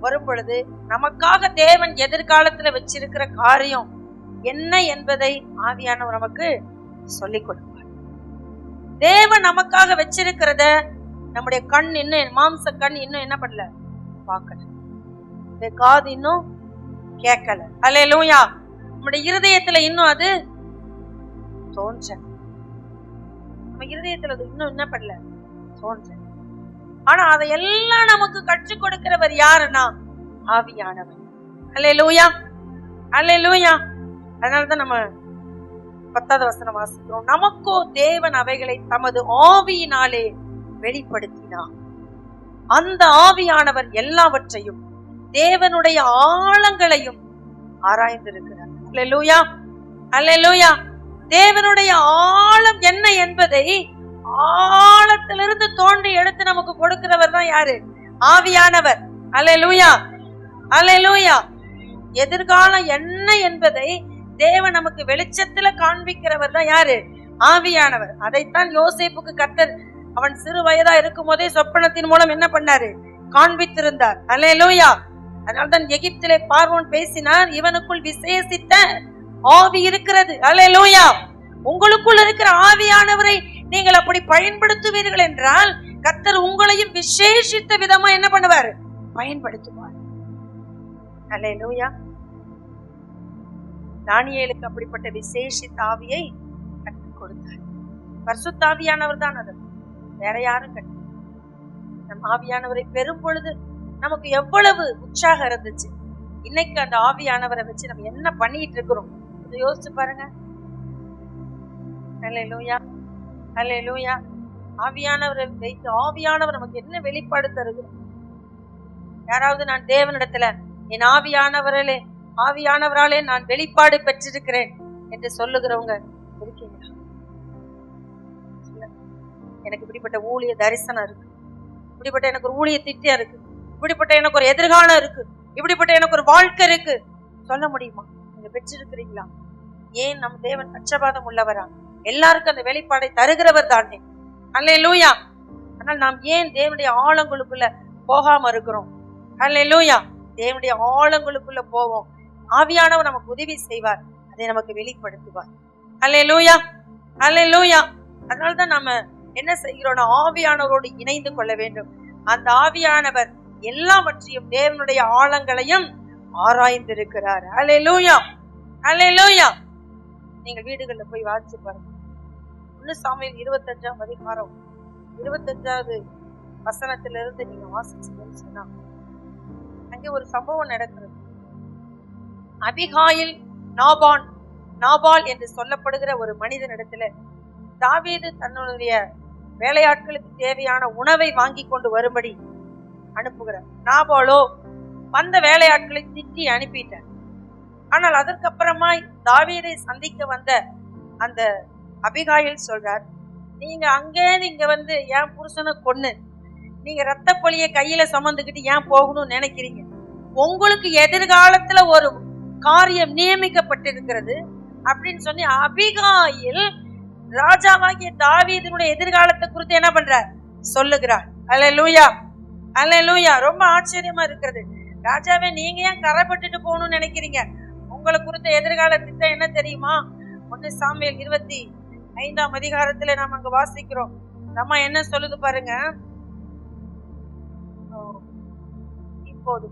வரும் பொழுது நமக்காக தேவன் எதிர்காலத்துல வச்சிருக்கிற காரியம் என்ன என்பதை ஆவியானவர் நமக்கு சொல்லிக் கொடுப்பார். தேவன் நமக்காக வச்சிருக்கிறத நம்முடைய கண் இன்னும், மாம்ச கண் இன்னும் என்ன பண்ணல, பார்க்கல. காது இன்னும் கேட்கல. அல்லேலூயா. நம்முடைய இருதயத்துல இன்னும் அது தோன்ற, நம்ம இருதயத்துல அது இன்னும் என்ன பண்ணல, தோன்ற. ஆனா அதையெல்லாம் நமக்கு கற்றுக் கொடுக்கிறவர் யாருன்னா ஆவியானவர். அல்லேலூயா, அல்லேலூயா. அதனாலதான் நம்ம 10வது வசனம் வாசிக்கிறோம். நமக்கோ தேவன் அவைகளை தமது ஆவியினாலே வெளிப்படுத்தினார். அந்த ஆவியானவர் எல்லாவற்றையும் தேவனுடைய ஆழங்களையும் ஆராய்ந்திருக்கிறார். அல்லேலூயா, அல்லேலூயா. தேவனுடைய ஆழம் என்ன என்பதை ஆழத்திலிருந்து தோண்டி எடுத்து நமக்கு கொடுக்கிறவர் தான் யாரு? ஆவியானவர். அல்லேலூயா, அல்லேலூயா. எதிர்காலம் என்ன என்பதை தேவன் நமக்கு வெளிச்சத்துல காண்பிக்கிறவர் தான் யாரு? ஆவியானவர். அதைத்தான் யோசேப்புக்கு கர்த்தர் அவன் சிறு வயதா இருக்கும் போதே சொப்பனத்தின் மூலம் என்ன பண்ணாரு? காண்பித்திருந்தார். அல்லேலூயா. அதனால்தான் எகிப்திலே பார்வோன் பேசினார், இவனுக்குள் விசேஷித்த ஆவி இருக்கிறது. அல்லேலூயா. உங்களுக்குள் இருக்கிற ஆவியானவரை நீங்கள் அப்படி பயன்படுத்துவீர்கள் என்றால் கர்த்தர் உங்களையும் விசேஷித்த விதமா என்ன பண்ணுவார்? பயன்படுத்துவார். அல்லேலூயா. தானியேலுக்கு அப்படிப்பட்ட விசேஷித்த ஆவியை கற்றுக் கொடுத்தார். பரிசுத்த ஆவியானவர் தான் அது, வேற யாரும் கற்று. நம் ஆவியானவரை பெறும் பொழுது நமக்கு எவ்வளவு உற்சாகம் இருந்துச்சு. இன்னைக்கு அந்த ஆவியானவரை வச்சு நம்ம என்ன பண்ணிட்டு இருக்கிறோம் யோசிச்சு பாருங்க. அல்லேலூயா, அல்லேலூயா. ஆவியானவரை வைத்து ஆவியானவர் நமக்கு என்ன வெளிப்பாடு தருகிறோம்? யாராவது நான் தேவனிடத்துல என் ஆவியானவராலே நான் வெளிப்பாடு பெற்றிருக்கிறேன் என்று சொல்லுகிறவங்க இருக்கீங்களா? எனக்கு இப்படிப்பட்ட ஊழிய தரிசனம் இருக்கு, இப்படிப்பட்ட எனக்கு ஒரு ஊழிய திட்டம் இருக்கு, இப்படிப்பட்ட எனக்கு ஒரு எதிர்காலம் இருக்கு, இப்படிப்பட்ட எனக்கு ஒரு வாழ்க்கை இருக்கு சொல்ல முடியுமா? நீங்க பெற்றிருக்கிறீங்களா? ஏன் நம் தேவன் பட்சபாதம் உள்ளவரா? எல்லாருக்கும் அந்த வெளிப்பாடை தருகிறவர் தானே. அல்லேலூயா. ஆனால் நாம் ஏன் தேவனுடைய ஆழங்களுக்குள்ள போகாம இருக்கிறோம்? அல்லேலூயா. தேவனுடைய ஆழங்களுக்குள்ள போவோம். ஆவியானவர் நமக்கு உதவி செய்வார், அதை நமக்கு வெளிப்படுத்துவார். அல்லேலூயா, அல்லேலூயா. அதனால்தான் நாம என்ன செய்கிறோம்னா ஆவியானவரோடு இணைந்து கொள்ள வேண்டும். அந்த ஆவியானவர் எல்லாவற்றையும் தேவனுடைய ஆழங்களையும் ஆராய்ந்திருக்கிறார். அல்லேலூயா, அல்லேலூயா. நீங்க வீடுகள்ல போய் வாசிச்சு பாருங்க. 1 சாமுவேல் 25ஆம் அதிகாரம் 25வது வசனத்திலிருந்து நீங்க வாசிச்சீங்கன்னு சொன்னா அங்கே ஒரு சம்பவம் நடக்கிறது. அபிகாயில் நாபால் என்று சொல்லப்படுகிற ஒரு மனிதனிடத்துல தாவீது தன்னுடைய வேலையாட்களுக்கு தேவையான உணவை வாங்கி கொண்டு வரும்படி அனுப்புகிறார். நாபாலோ வந்த வேலையாட்களை திட்டி அனுப்பிட்டார். ஆனால் அதற்கப்புறமா தாவீதை சந்திக்க வந்த அந்த அபிகாயில் சொல்றார், நீங்க அங்கே இங்க வந்து என் புருஷனை கொன்னு நீங்க ரத்த பொலிய கையில சுமந்துக்கிட்டு ஏன் போகணும்னு நினைக்கிறீங்க? உங்களுக்கு எதிர்காலத்துல ஒரு காரியம் நியமிக்கப்பட்டிருக்கிறது அப்படின்னு சொல்லி அபிகாயில் ராஜாவாகிய தாவீதினுடைய எதிர்காலத்தை குறித்து என்ன பண்றார்? சொல்லுகிறார். அல்லேலூயா, அல்லேலூயா. ரொம்ப ஆச்சரியமா இருக்கிறது. ராஜாவே, நீங்க ஏன் கரைப்பட்டுட்டு போகணும்னு நினைக்கிறீங்க? உங்களை குறித்த எதிர்கால திட்டம் என்ன தெரியுமா? 1 சாமுவேல் 25ஆம் அதிகாரத்துல நாம அங்க வாசிக்கிறோம். நம்ம என்ன சொல்லுது பாருங்க. இப்போது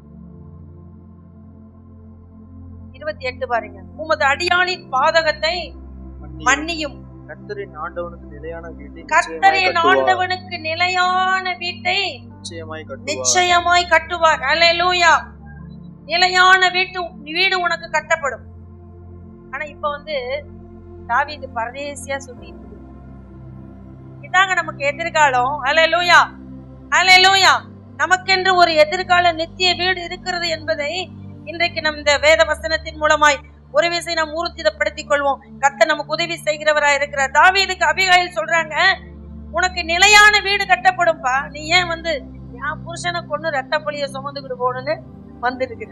28 பாருங்க. உமது அடியாளின் பாதகத்தை மன்னியும், கர்த்தரின் ஆண்டவனுக்கு நிலையான வீட்டை நிச்சயமாய் கட்டுவார். அல்லேலூயா. நிலையான வீடு உனக்கு கட்டப்படும். ஆனா இப்ப வந்து தாவீது பரதேசியா சுத்திட்டு இருக்கு. இதாங்க நமக்கு எதிர்காலம். அல்லேலூயா, அல்லேலூயா. நமக்கென்று ஒரு எதிர்கால நித்திய வீடு இருக்கிறது என்பதை இன்றைக்கு நம் இந்த வேத வசனத்தின் மூலமாய் ஒரு விஷயம் நாம் ஊர்ஜிதப்படுத்திக் கொள்வோம். கர்த்தர் நமக்கு உதவி செய்கிறவரா இருக்கிறார். தாவீதுக்கு அபிகாயில் சொல்றாங்க, உனக்கு நிலையான வீடு கட்டப்படும்பா, நீ ஏன் வந்து என் புருஷனை கொண்டு ரத்த பொலிய சுமந்துக்கிட்டு போகணும்னு வந்திருக்கிற?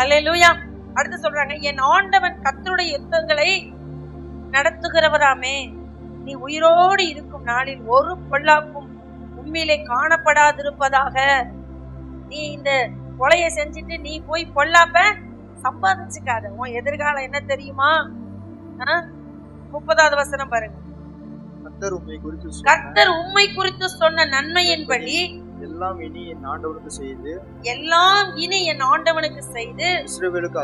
அல்லேலூயா. அடுத்து சொல்றாங்க, என் ஆண்டவன் கர்த்தருடைய யுத்தங்களை நடத்துகிறவராமே, நீ உயிரோடு இருக்கும் நாளில் ஒரு பொல்லாப்பும் உண்மையிலே காணப்படாதிருப்பதாக. நீ இந்த கொலையை செஞ்சுட்டு நீ போய் பொல்லாப்ப சம்பாதிச்சுக்காத. உன் எதிர்காலம் என்ன தெரியுமா? 30வது வசனம் பாருங்க. கர்த்தர் உம்மை குறித்து சொன்ன நன்மையின்படி எல்லாம் இனி என் ஆண்டவனுக்கு செய்து இஸ்ரவேலுக்கு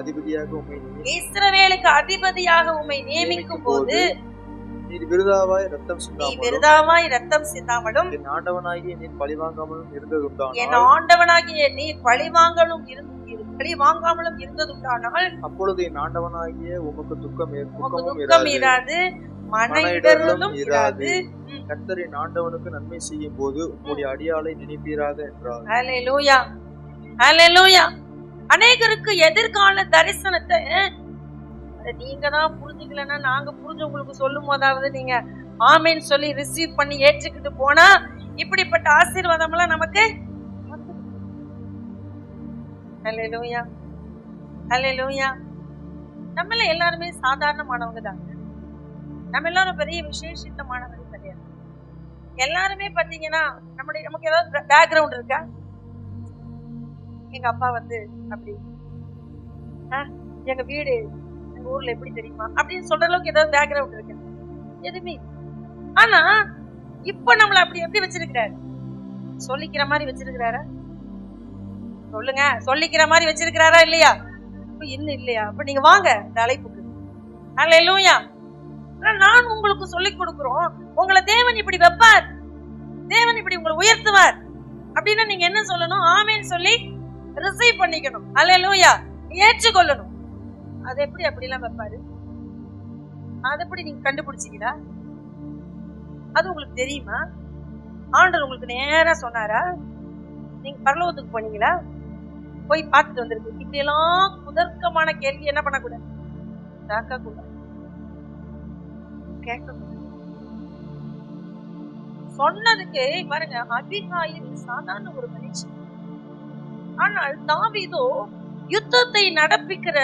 அதிபதியாக உம்மை நியமிக்கும் போது நீ விருதாவாய் ரத்தம் சிந்தாமலும் என் ஆண்டவனாகிய நீ பழிவாங்காமலும் இருந்ததுண்டானால் அப்பொழுது என் ஆண்டவனாகிய உமக்கு துக்கம் இராது, மனஇடறுதலும் இராது. கர்த்தரின் ஆண்டவனுக்கு நன்மை செய்யும் போது உம்முடைய அடியாளை நினைப்பீராக என்றார். ஹல்லேலூயா, ஹல்லேலூயா. அநேகருக்கு எதிர்கால தரிசனத்தை நீங்க தான் புரிஞ்சுக்கலன்னா நாங்க புரிஞ்சு உங்களுக்கு சொல்லும் போதாவது நீங்க ஆமேன்னு சொல்லி ரிசீவ் பண்ணி ஏற்றுக்கிட்டு போனா இப்படிப்பட்ட ஆசீர்வாதம் எல்லாம் நமக்கு. ஹல்லேலூயா, ஹல்லேலூயா. நம்மள எல்லாருமே சாதாரணமானவங்க தான். நம்ம எல்லாரும் பெரிய விசேஷித்தமானவங்க கிடையாது. எல்லாருமே பாத்தீங்கன்னா நமக்கு ஏதாவது பேக்ரவுண்ட் இருக்கா? எங்க அப்பா வந்து அப்படி, எங்க வீடு எங்க ஊர்ல எப்படி தெரியுமா அப்படின்னு சொல்ற அளவுக்கு ஏதாவது பேக்ரவுண்ட் இருக்கு? எதுவுமே. ஆனா இப்ப நம்மள அப்படி எப்படி வச்சிருக்கிறாரு? சொல்லிக்கிற மாதிரி வச்சிருக்கிறாரா? சொல்லுங்க, சொல்லிக்கிற மாதிரி வச்சிருக்கிறாரா இல்லையா? இன்னும் இல்லையா? அப்ப நீங்க வாங்க இந்த அழைப்புக்கு. ஹல்லேலூயா. நான் உங்களுக்கு சொல்லிக் கொடுக்கிறோம், உங்களை தேவன் இப்படி வைப்பார், தேவன் இப்படி உங்களை உயர்த்துவார் அப்படின்னா நீங்க என்ன சொல்லணும்? ஆமேன்னு சொல்லி ரிசீவ் பண்ணிக்கணும். ஹல்லேலூயா, ஏற்றுக்கொள்ளணும். அது எப்படி அப்படிலாம் வைப்பாரு? அது எப்படி நீங்க கண்டுபிடிச்சீங்களா? அது உங்களுக்கு தெரியுமா? ஆண்டவர் உங்களுக்கு நேரா சொன்னாரா? நீங்க பரலோகத்துக்கு போனீங்களா? போய் பார்த்துட்டு வந்திருக்கு. இப்படி எல்லாம் குதர்க்கமான கேள்வி என்ன பண்ணக்கூடாது? கேட்க கூடாது. சொன்னதுக்கு பாருங்க, அபிகாயில் சாதாரண ஒரு மனுஷன், ஆனால் தாவீதோ யுத்தத்தை நடப்பிக்கிற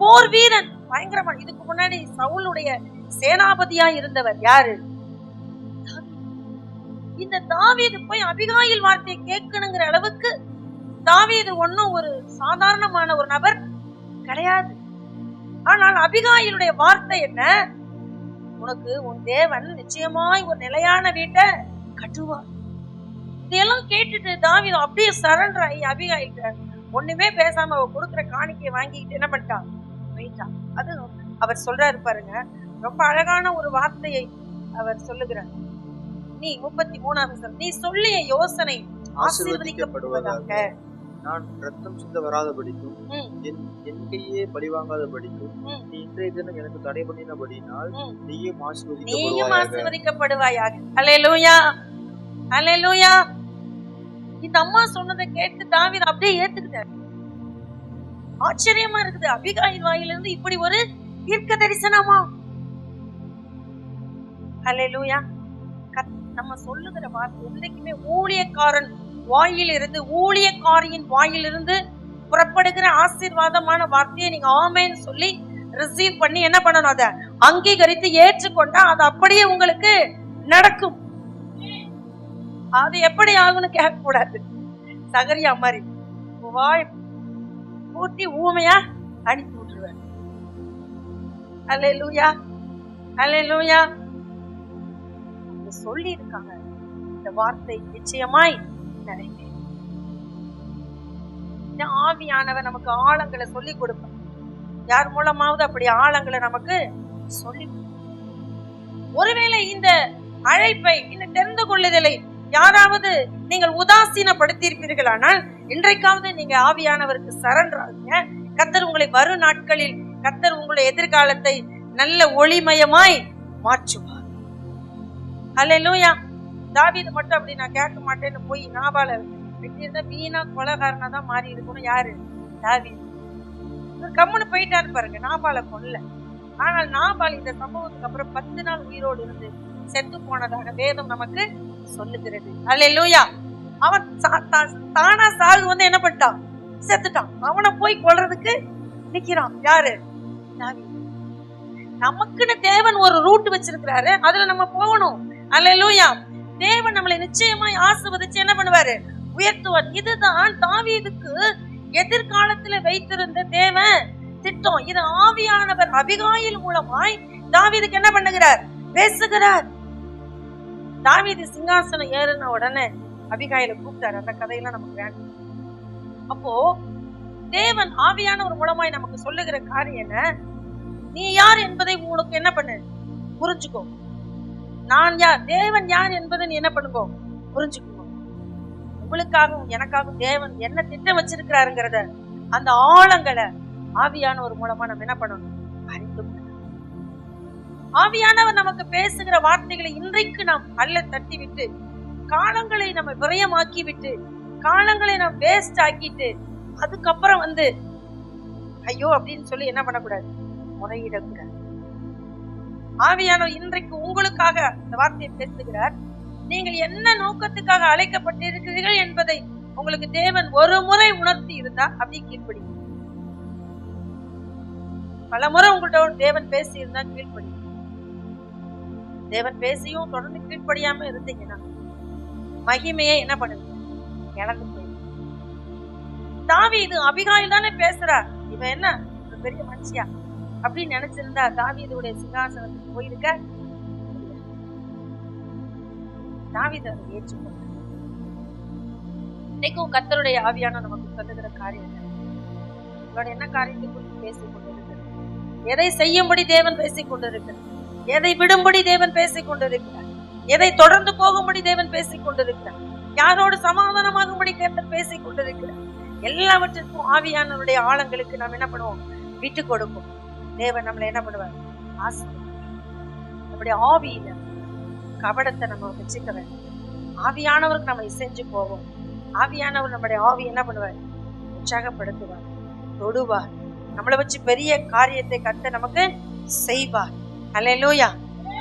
போர் வீரன், பயங்கரமான. இதுக்கு முன்னாடி சவுலுடைய சேனாபதியா இருந்தவர் யாரு? இந்த தாவீது போய் அபிகாயில் வார்த்தையை கேட்கணுங்கிற அளவுக்கு தாவீது ஒன்னும் ஒரு சாதாரணமான ஒரு நபர் கிடையாது. ஆனால் அபிகாயிலுடைய வார்த்தை என்ன? உனக்கு உன் தேவன் நிச்சயமாய் ஒரு நிலையான வீட்டை கட்டுவார். இதெல்லாம் கேட்டுட்டு தாவீது அப்படியே சரண்டர் ஆகி அபிகாயில்கிட்ட ஒண்ணுமே பேசாம அவ கொடுக்குற காணிக்கையை வாங்கிட்டு என்ன பண்ணிட்டான்? போயிட்டான். அது அவர் சொல்றாரு பாருங்க, ரொம்ப அழகான ஒரு வார்த்தையை அவர் சொல்லுகிறார். நீ 33வது வசனம், நீ சொல்லிய யோசனை ஆசீர்வதிக்கப்படுவதாக. நான் ரத்தம் சிந்த வராதபடிக்கும் என் கையே பழிவாங்காதபடிக்கும் நீ இன்றைய தினம் எனக்கு தடை பண்ணினபடினால் நீயும் ஆசீர்வதிக்கப்படுவாயாக. ஹல்லேலூயா, ஹல்லேலூயா. இந்த அம்மா சொன்னதை கேட்டு தாவீது அப்படியே ஏத்துக்கிட்டார். ஆச்சரியமா இருக்குது. அபிகாயில் வாயிலிருந்து இப்படி ஒரு தீர்க்க தரிசனமா? ஹல்லேலூயா. நம்ம சொல்லுகிற வார்த்தை என்றைக்குமே ஊழியக்காரன் வாயிலிருந்து, ஊழியக்காரியின் வாயிலிருந்து புறப்படுகிற ஆசீர்வாதமான வார்த்தையை நீங்க ஆமேன்னு சொல்லி ரிசீவ் பண்ணி என்ன பண்ணணும்? அதை அங்கீகரித்து ஏற்றுக்கொண்டா அது அப்படியே உங்களுக்கு நடக்கும். அது எப்படி ஆகும்னு கேட்க கூடாது. சகரியா மாதிரி வாய் பூட்டி ஊமையா அனுப்பி விட்டுருவேன். ஹல்லேலூயா, ஹல்லேலூயா. சொல்லி இருக்காங்க, இந்த வார்த்தை நிச்சயமாய் நிறைவேறும். ஆவியானவர் நமக்கு ஆழங்களை சொல்லி கொடுப்பார். யார் மூலமாவது அப்படி ஆழங்களை நமக்கு சொல்லி. ஒருவேளை இந்த அழைப்பை, இந்த தெரிந்து கொள்ளுதலை யாராவது நீங்கள் உதாசீனப்படுத்தியிருப்பீர்களானால் இன்றைக்காவது நீங்க ஆவியானவருக்கு சரண்டராகுங்க. கர்த்தர் உங்களை வரும் நாட்களில், கர்த்தர் உங்களுடைய எதிர்காலத்தை நல்ல ஒளிமயமாய் மாற்றுவார். ஹல்லேலூயா. தாவீது மட்டும் அப்படி நான் கேட்க மாட்டேன்னு போய் நாபால வெட்டியிருந்தா வீணா கொலைகாரனா தான் மாறி இருக்கணும். யாரு? தாவீது. கம்முன்னு போயிட்டாரு பாருங்க, நாபால கொல்ல. ஆனால் நாபால் இந்த சம்பவத்துக்கு அப்புறம் 10 நாள் உயிரோடு இருந்து செத்து போனதாக வேதம் நமக்கு சொல்லுகிறது. ஹல்லேலூயா. அவன் தானா சாகு வந்து என்ன பண்ணிட்டான்? செத்துட்டான். அவனை போய் கொல்றதுக்கு நிக்கிறான். யாரு? தாவீது. நமக்குன்னு தேவன் ஒரு ரூட் வச்சிருக்கிறாரு, அதுல நம்ம போகணும். அல்லேலூயா. தேவன் நம்மளை நிச்சயமாய் ஆசீர்வதிச்சு என்ன பண்ணுவாரு? உயர்த்துவார். இதுதான் தாவீதுக்கு எதிர்காலத்துல வைத்திருந்த தேவன் திட்டம். இது ஆவியானவர் அபிகாயில் மூலமாய் தாவீதுக்கு என்ன பண்ணுகிறார்? பேசுகிறார். தாவீது சிங்காசனம் ஏறின உடனே அபிகாயில கூப்பிட்டாரு. அந்த கதையெல்லாம் நமக்கு வேணும். அப்போ தேவன் ஆவியானவர் மூலமாய் நமக்கு சொல்லுகிற காரியம் என்ன? நீ யார் என்பதை உனக்கு என்ன பண்ணு? புரிஞ்சுக்கோ. நான் யார், தேவன் யார் என்பதை நீ என்ன பண்ணுங்க? புரிஞ்சுக்கோ. உங்களுக்காகவும் எனக்காகவும் தேவன் என்ன திட்டம் வச்சிருக்கிறாருங்கிறத அந்த ஆழங்களை ஆவியானவர் மூலமா நம்ம என்ன பண்ணணும்? அறிந்து கொள்ளணும். ஆவியானவர் நமக்கு பேசுகிற வார்த்தைகளை இன்றைக்கு நாம் அல்ல தட்டி விட்டு, காலங்களை நம்ம விரயமாக்கி விட்டு, காலங்களை நம்ம வேஸ்ட் ஆக்கிட்டு, அதுக்கப்புறம் ஐயோ அப்படின்னு சொல்லி என்ன பண்ணக்கூடாது? முறையிடக்கூடாது. ஆவியானவர் இன்றைக்கு உங்களுக்காக இந்த வார்த்தையை பேசுகிறார். நீங்கள் என்ன நோக்கத்துக்காக அழைக்கப்பட்டிருக்கிறீர்கள் என்பதை உங்களுக்கு தேவன் ஒரு முறை உணர்த்தி இருந்தா அப்படி கீழ்ப்படி. பல முறை உங்கள்கிட்ட தேவன் பேசி இருந்தா கீழ்ப்படி. தேவன் பேசியும் தொடர்ந்து கீழ்ப்படியாம இருந்தீங்கன்னா மகிமையை என்ன பண்ணுங்க? இழந்து போய். தாவீது அபிகாயில் தானே பேசுறா, இவன் என்ன ஒரு பெரிய மனுஷியா அப்படின்னு நினைச்சிருந்தா தாவீதுடைய சிங்காசனத்துக்கு போயிருக்க. தாவீது அதை ஏற்றுக்கொண்டார். இன்னைக்கும் கர்த்தருடைய ஆவியான நமக்கு சொல்லுகிற காரியம் இவன் என்ன காரியத்தை குறித்து பேசிக் கொண்டிருக்கிறார்? எதை செய்யும்படி தேவன் பேசிக் கொண்டிருக்கிறார்? எதை விடும்படி தேவன் பேசிக் கொண்டிருக்கிறார்? எதை தொடர்ந்து போகும்படி தேவன் பேசிக் கொண்டிருக்கிறார்? யாரோடு சமாதானமாகும்படி கர்த்தர் பேசிக் கொண்டிருக்கிறார்? எல்லாவற்றிற்கும் ஆவியானவருடைய ஆழங்களுக்கு நாம் என்ன பண்ணுவோம்? விட்டு கொடுக்கும். தேவன் நம்மளை என்ன பண்ணுவார்? நம்முடைய ஆவியில கபடத்தை நம்ம வச்சுக்க வேண்டும். ஆவியானவருக்கு நம்ம இசைஞ்சு போவோம். ஆவியானவர் நம்முடைய ஆவி என்ன பண்ணுவார்? உற்சாகப்படுத்துவார், தொடுவார். நம்மளை வச்சு பெரிய காரியத்தை கர்த்தர் நமக்கு செய்வார். அல்லேலூயா.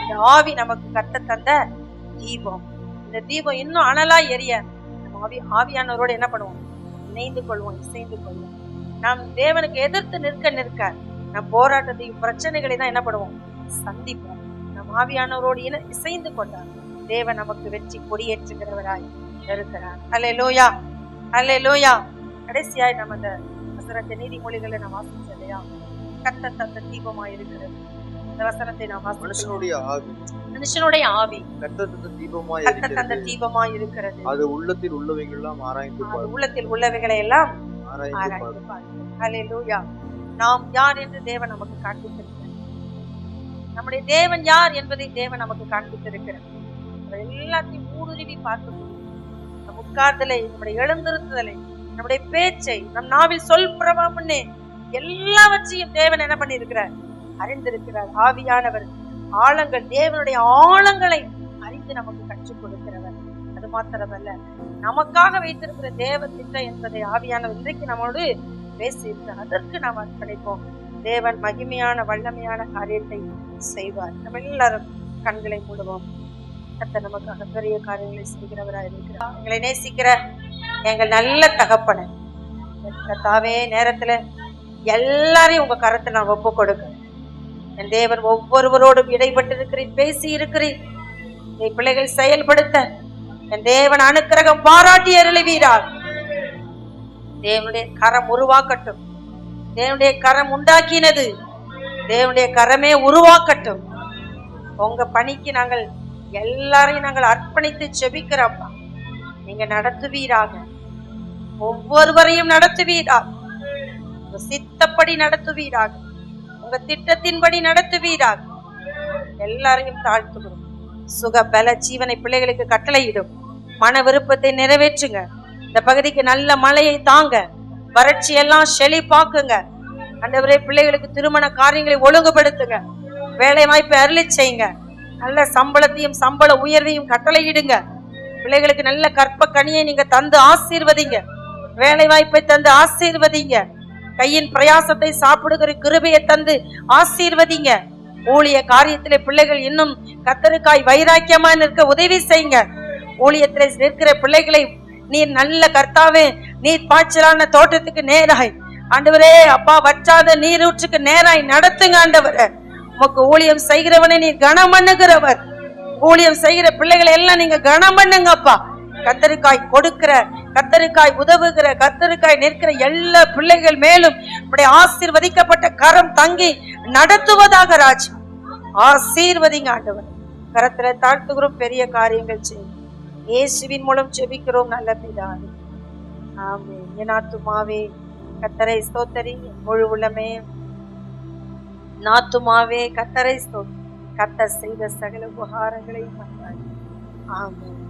இந்த ஆவி நமக்கு கர்த்தர் தந்த தீபம். இந்த தீபம் இன்னும் அனலா எரிய நம்ம ஆவியானவரோட என்ன பண்ணுவோம்? இணைந்து கொள்வோம், இசைந்து கொள்வோம். நாம் தேவனுக்கு எதிர்த்து நிற்க நம் போராட்டத்தையும் பிரச்சனைகளை தான் என்ன பண்ணுவோம்? சந்திப்போம். நம் ஆவியானவரோடு இசைந்து கொண்டார் தேவன் நமக்கு வெற்றி கொடியேற்றுகிறவராய் இருக்கிறார். அல்லேலூயா, அல்லேலூயா. கடைசியாய் நம்ம அந்த வசனத்தை நீதிமொழிகளை நாம் வாசிச்சோம் இல்லையா? கர்த்தர் தந்த தீபமாய் இருக்கிறது. இந்த வசனத்தை நாம் வாசிச்சோம். மனுஷனுடைய ஆவி கர்த்தர் தந்த தீபமாய் இருக்கிறது. அது உள்ளத்தில் உள்ளவைகளெல்லாம் ஆராய்ந்து பார். உள்ளத்தில் உள்ளவைகளை எல்லாம் ஆராய்ந்து பார். அல்லேலூயா. நாம் யார் என்று தேவன் நமக்கு காண்பித்திருக்கிறார். நம்முடைய தேவன் யார் என்பதை தேவன் நமக்கு காண்பித்திருக்கிறார். எல்லாத்தையும் ஊடுருவி பார்க்க முடியும். நம் உட்கார்தலை, நம்முடைய எழுந்திருத்தலை, நம்முடைய பேச்சை, நம் நாவில் சொல் பிரபாவம்னு எல்லாவற்றையும் தேவன் என்ன பண்ணி இருக்கிறார்? அறிந்திருக்கிறார். ஆவியானவர் ஆழங்கள், தேவனுடைய ஆழங்களை அறிந்து நமக்கு கற்றுக் கொடுக்கிறவர். அது மாத்திரமல்ல, நமக்காக வைத்திருக்கிற தேவ திட்டம் என்பதை ஆவியானவர் இன்றைக்கு நம்மோடு பேசியிருக்கிறார். அதற்கு நாம் அர்ப்பணிப்போம். தேவன் மகிமையான வல்லமையான காரியத்தை செய்வார். நம்ம எல்லாரும் கண்களை மூடுவோம். கர்த்தர் நமக்காக பெரிய காரியங்களை செய்கிறவராக இருக்கிறார். எங்களை நேசிக்கிற எங்கள் நல்ல தகப்பனை கர்த்தாவே, நேரத்துல எல்லாரையும் உங்க கரத்தை நான் ஒப்பு கொடுக்கிறேன். என் தேவன் ஒவ்வொருவரோடும் இடைப்பட்டிருக்கிறேன், பேசி இருக்கிறேன். என் பிள்ளைகள் செயல்படுத்த என் தேவன் அனுக்கிரகம் பாராட்டி அருளுவீரார். தேவனுடைய கரம் உருவாக்கட்டும். தேவனுடைய கரம் உண்டாக்கினது, தேவனுடைய கரமே உருவாக்கட்டும். உங்க பணிக்கு நாங்கள் எல்லாரையும் நாங்கள் அர்ப்பணித்து செபிக்கிறோம்ப்பா. நீங்க நடத்துவீராக, ஒவ்வொருவரையும் நடத்துவீராக, உங்க சித்தப்படி நடத்துவீராக, உங்க திட்டத்தின்படி நடத்துவீராக. எல்லாரையும் தாழ்த்துகிறோம். சுக பல ஜீவனை பிள்ளைகளுக்கு கட்டளையிடும். மன விருப்பத்தை நிறைவேற்றுங்க. இந்த பகுதிக்கு நல்ல மழையை தாங்க, வறட்சி எல்லாம் செழிப்பாக்குங்க. ஆண்டவரே, பிள்ளைகளுக்கு திருமண காரியங்களை ஒழுங்குபடுத்துங்க. வேலை வாய்ப்பை அருளி செய்யுங்க. நல்ல சம்பளத்தையும் சம்பள உயர்வையும் கட்டளையிடுங்க. பிள்ளைகளுக்கு நல்ல கற்ப கனியை நீங்க தந்து ஆசீர்வதிங்க. வேலை வாய்ப்பை தந்து ஆசீர்வதிங்க. கையின் பிரயாசத்தை சாப்பிடுகிற கிருபையை தந்து ஆசீர்வதிங்க. ஊழிய காரியத்திலே பிள்ளைகள் இன்னும் கர்த்தருக்காய் வைராக்கியமா நிற்க உதவி செய்யுங்க. ஊழியத்திலே நிற்கிற பிள்ளைகளை நீர் நல்ல கர்த்தாவே, நீர் பாய்ச்சலான தோட்டத்துக்கு நேராய் ஆண்டவரே அப்பா, வற்றாத நீரூற்றுக்கு நேராய் நடத்துங்க ஆண்டவரே. உமக்கு ஊழியம் செய்கிறவனை நீ கனம் பண்ணுகிறவர். ஊழியம் செய்கிற பிள்ளைகளை எல்லாம் நீங்க கனம் பண்ணுங்கப்பா. கத்தரிக்காய் கொடுக்கிற, கத்தரிக்காய் உதவுகிற, கத்தரிக்காய் நிற்கிற எல்லா பிள்ளைகள் மேலும் இப்படி ஆசீர்வதிக்கப்பட்ட கரம் தங்கி நடத்துவதாக ராஜா. ஆசீர்வதிங்க ஆண்டவர். கரத்துல தாழ்த்துகிறோம், பெரிய காரியங்கள் செய்யும். இயேசுவின் மூலம் ஜெபிக்கிறோம் நல்ல பிதாவே, ஆமென். என் ஆத்துமாவே கர்த்தரை ஸ்தோத்தரி, முழு உள்ளமே நாத்துமாவே கர்த்தரை ஸ்தோத்தரி. கர்த்தர் செய்த சகல உபகாரங்களையும் ஆமென்.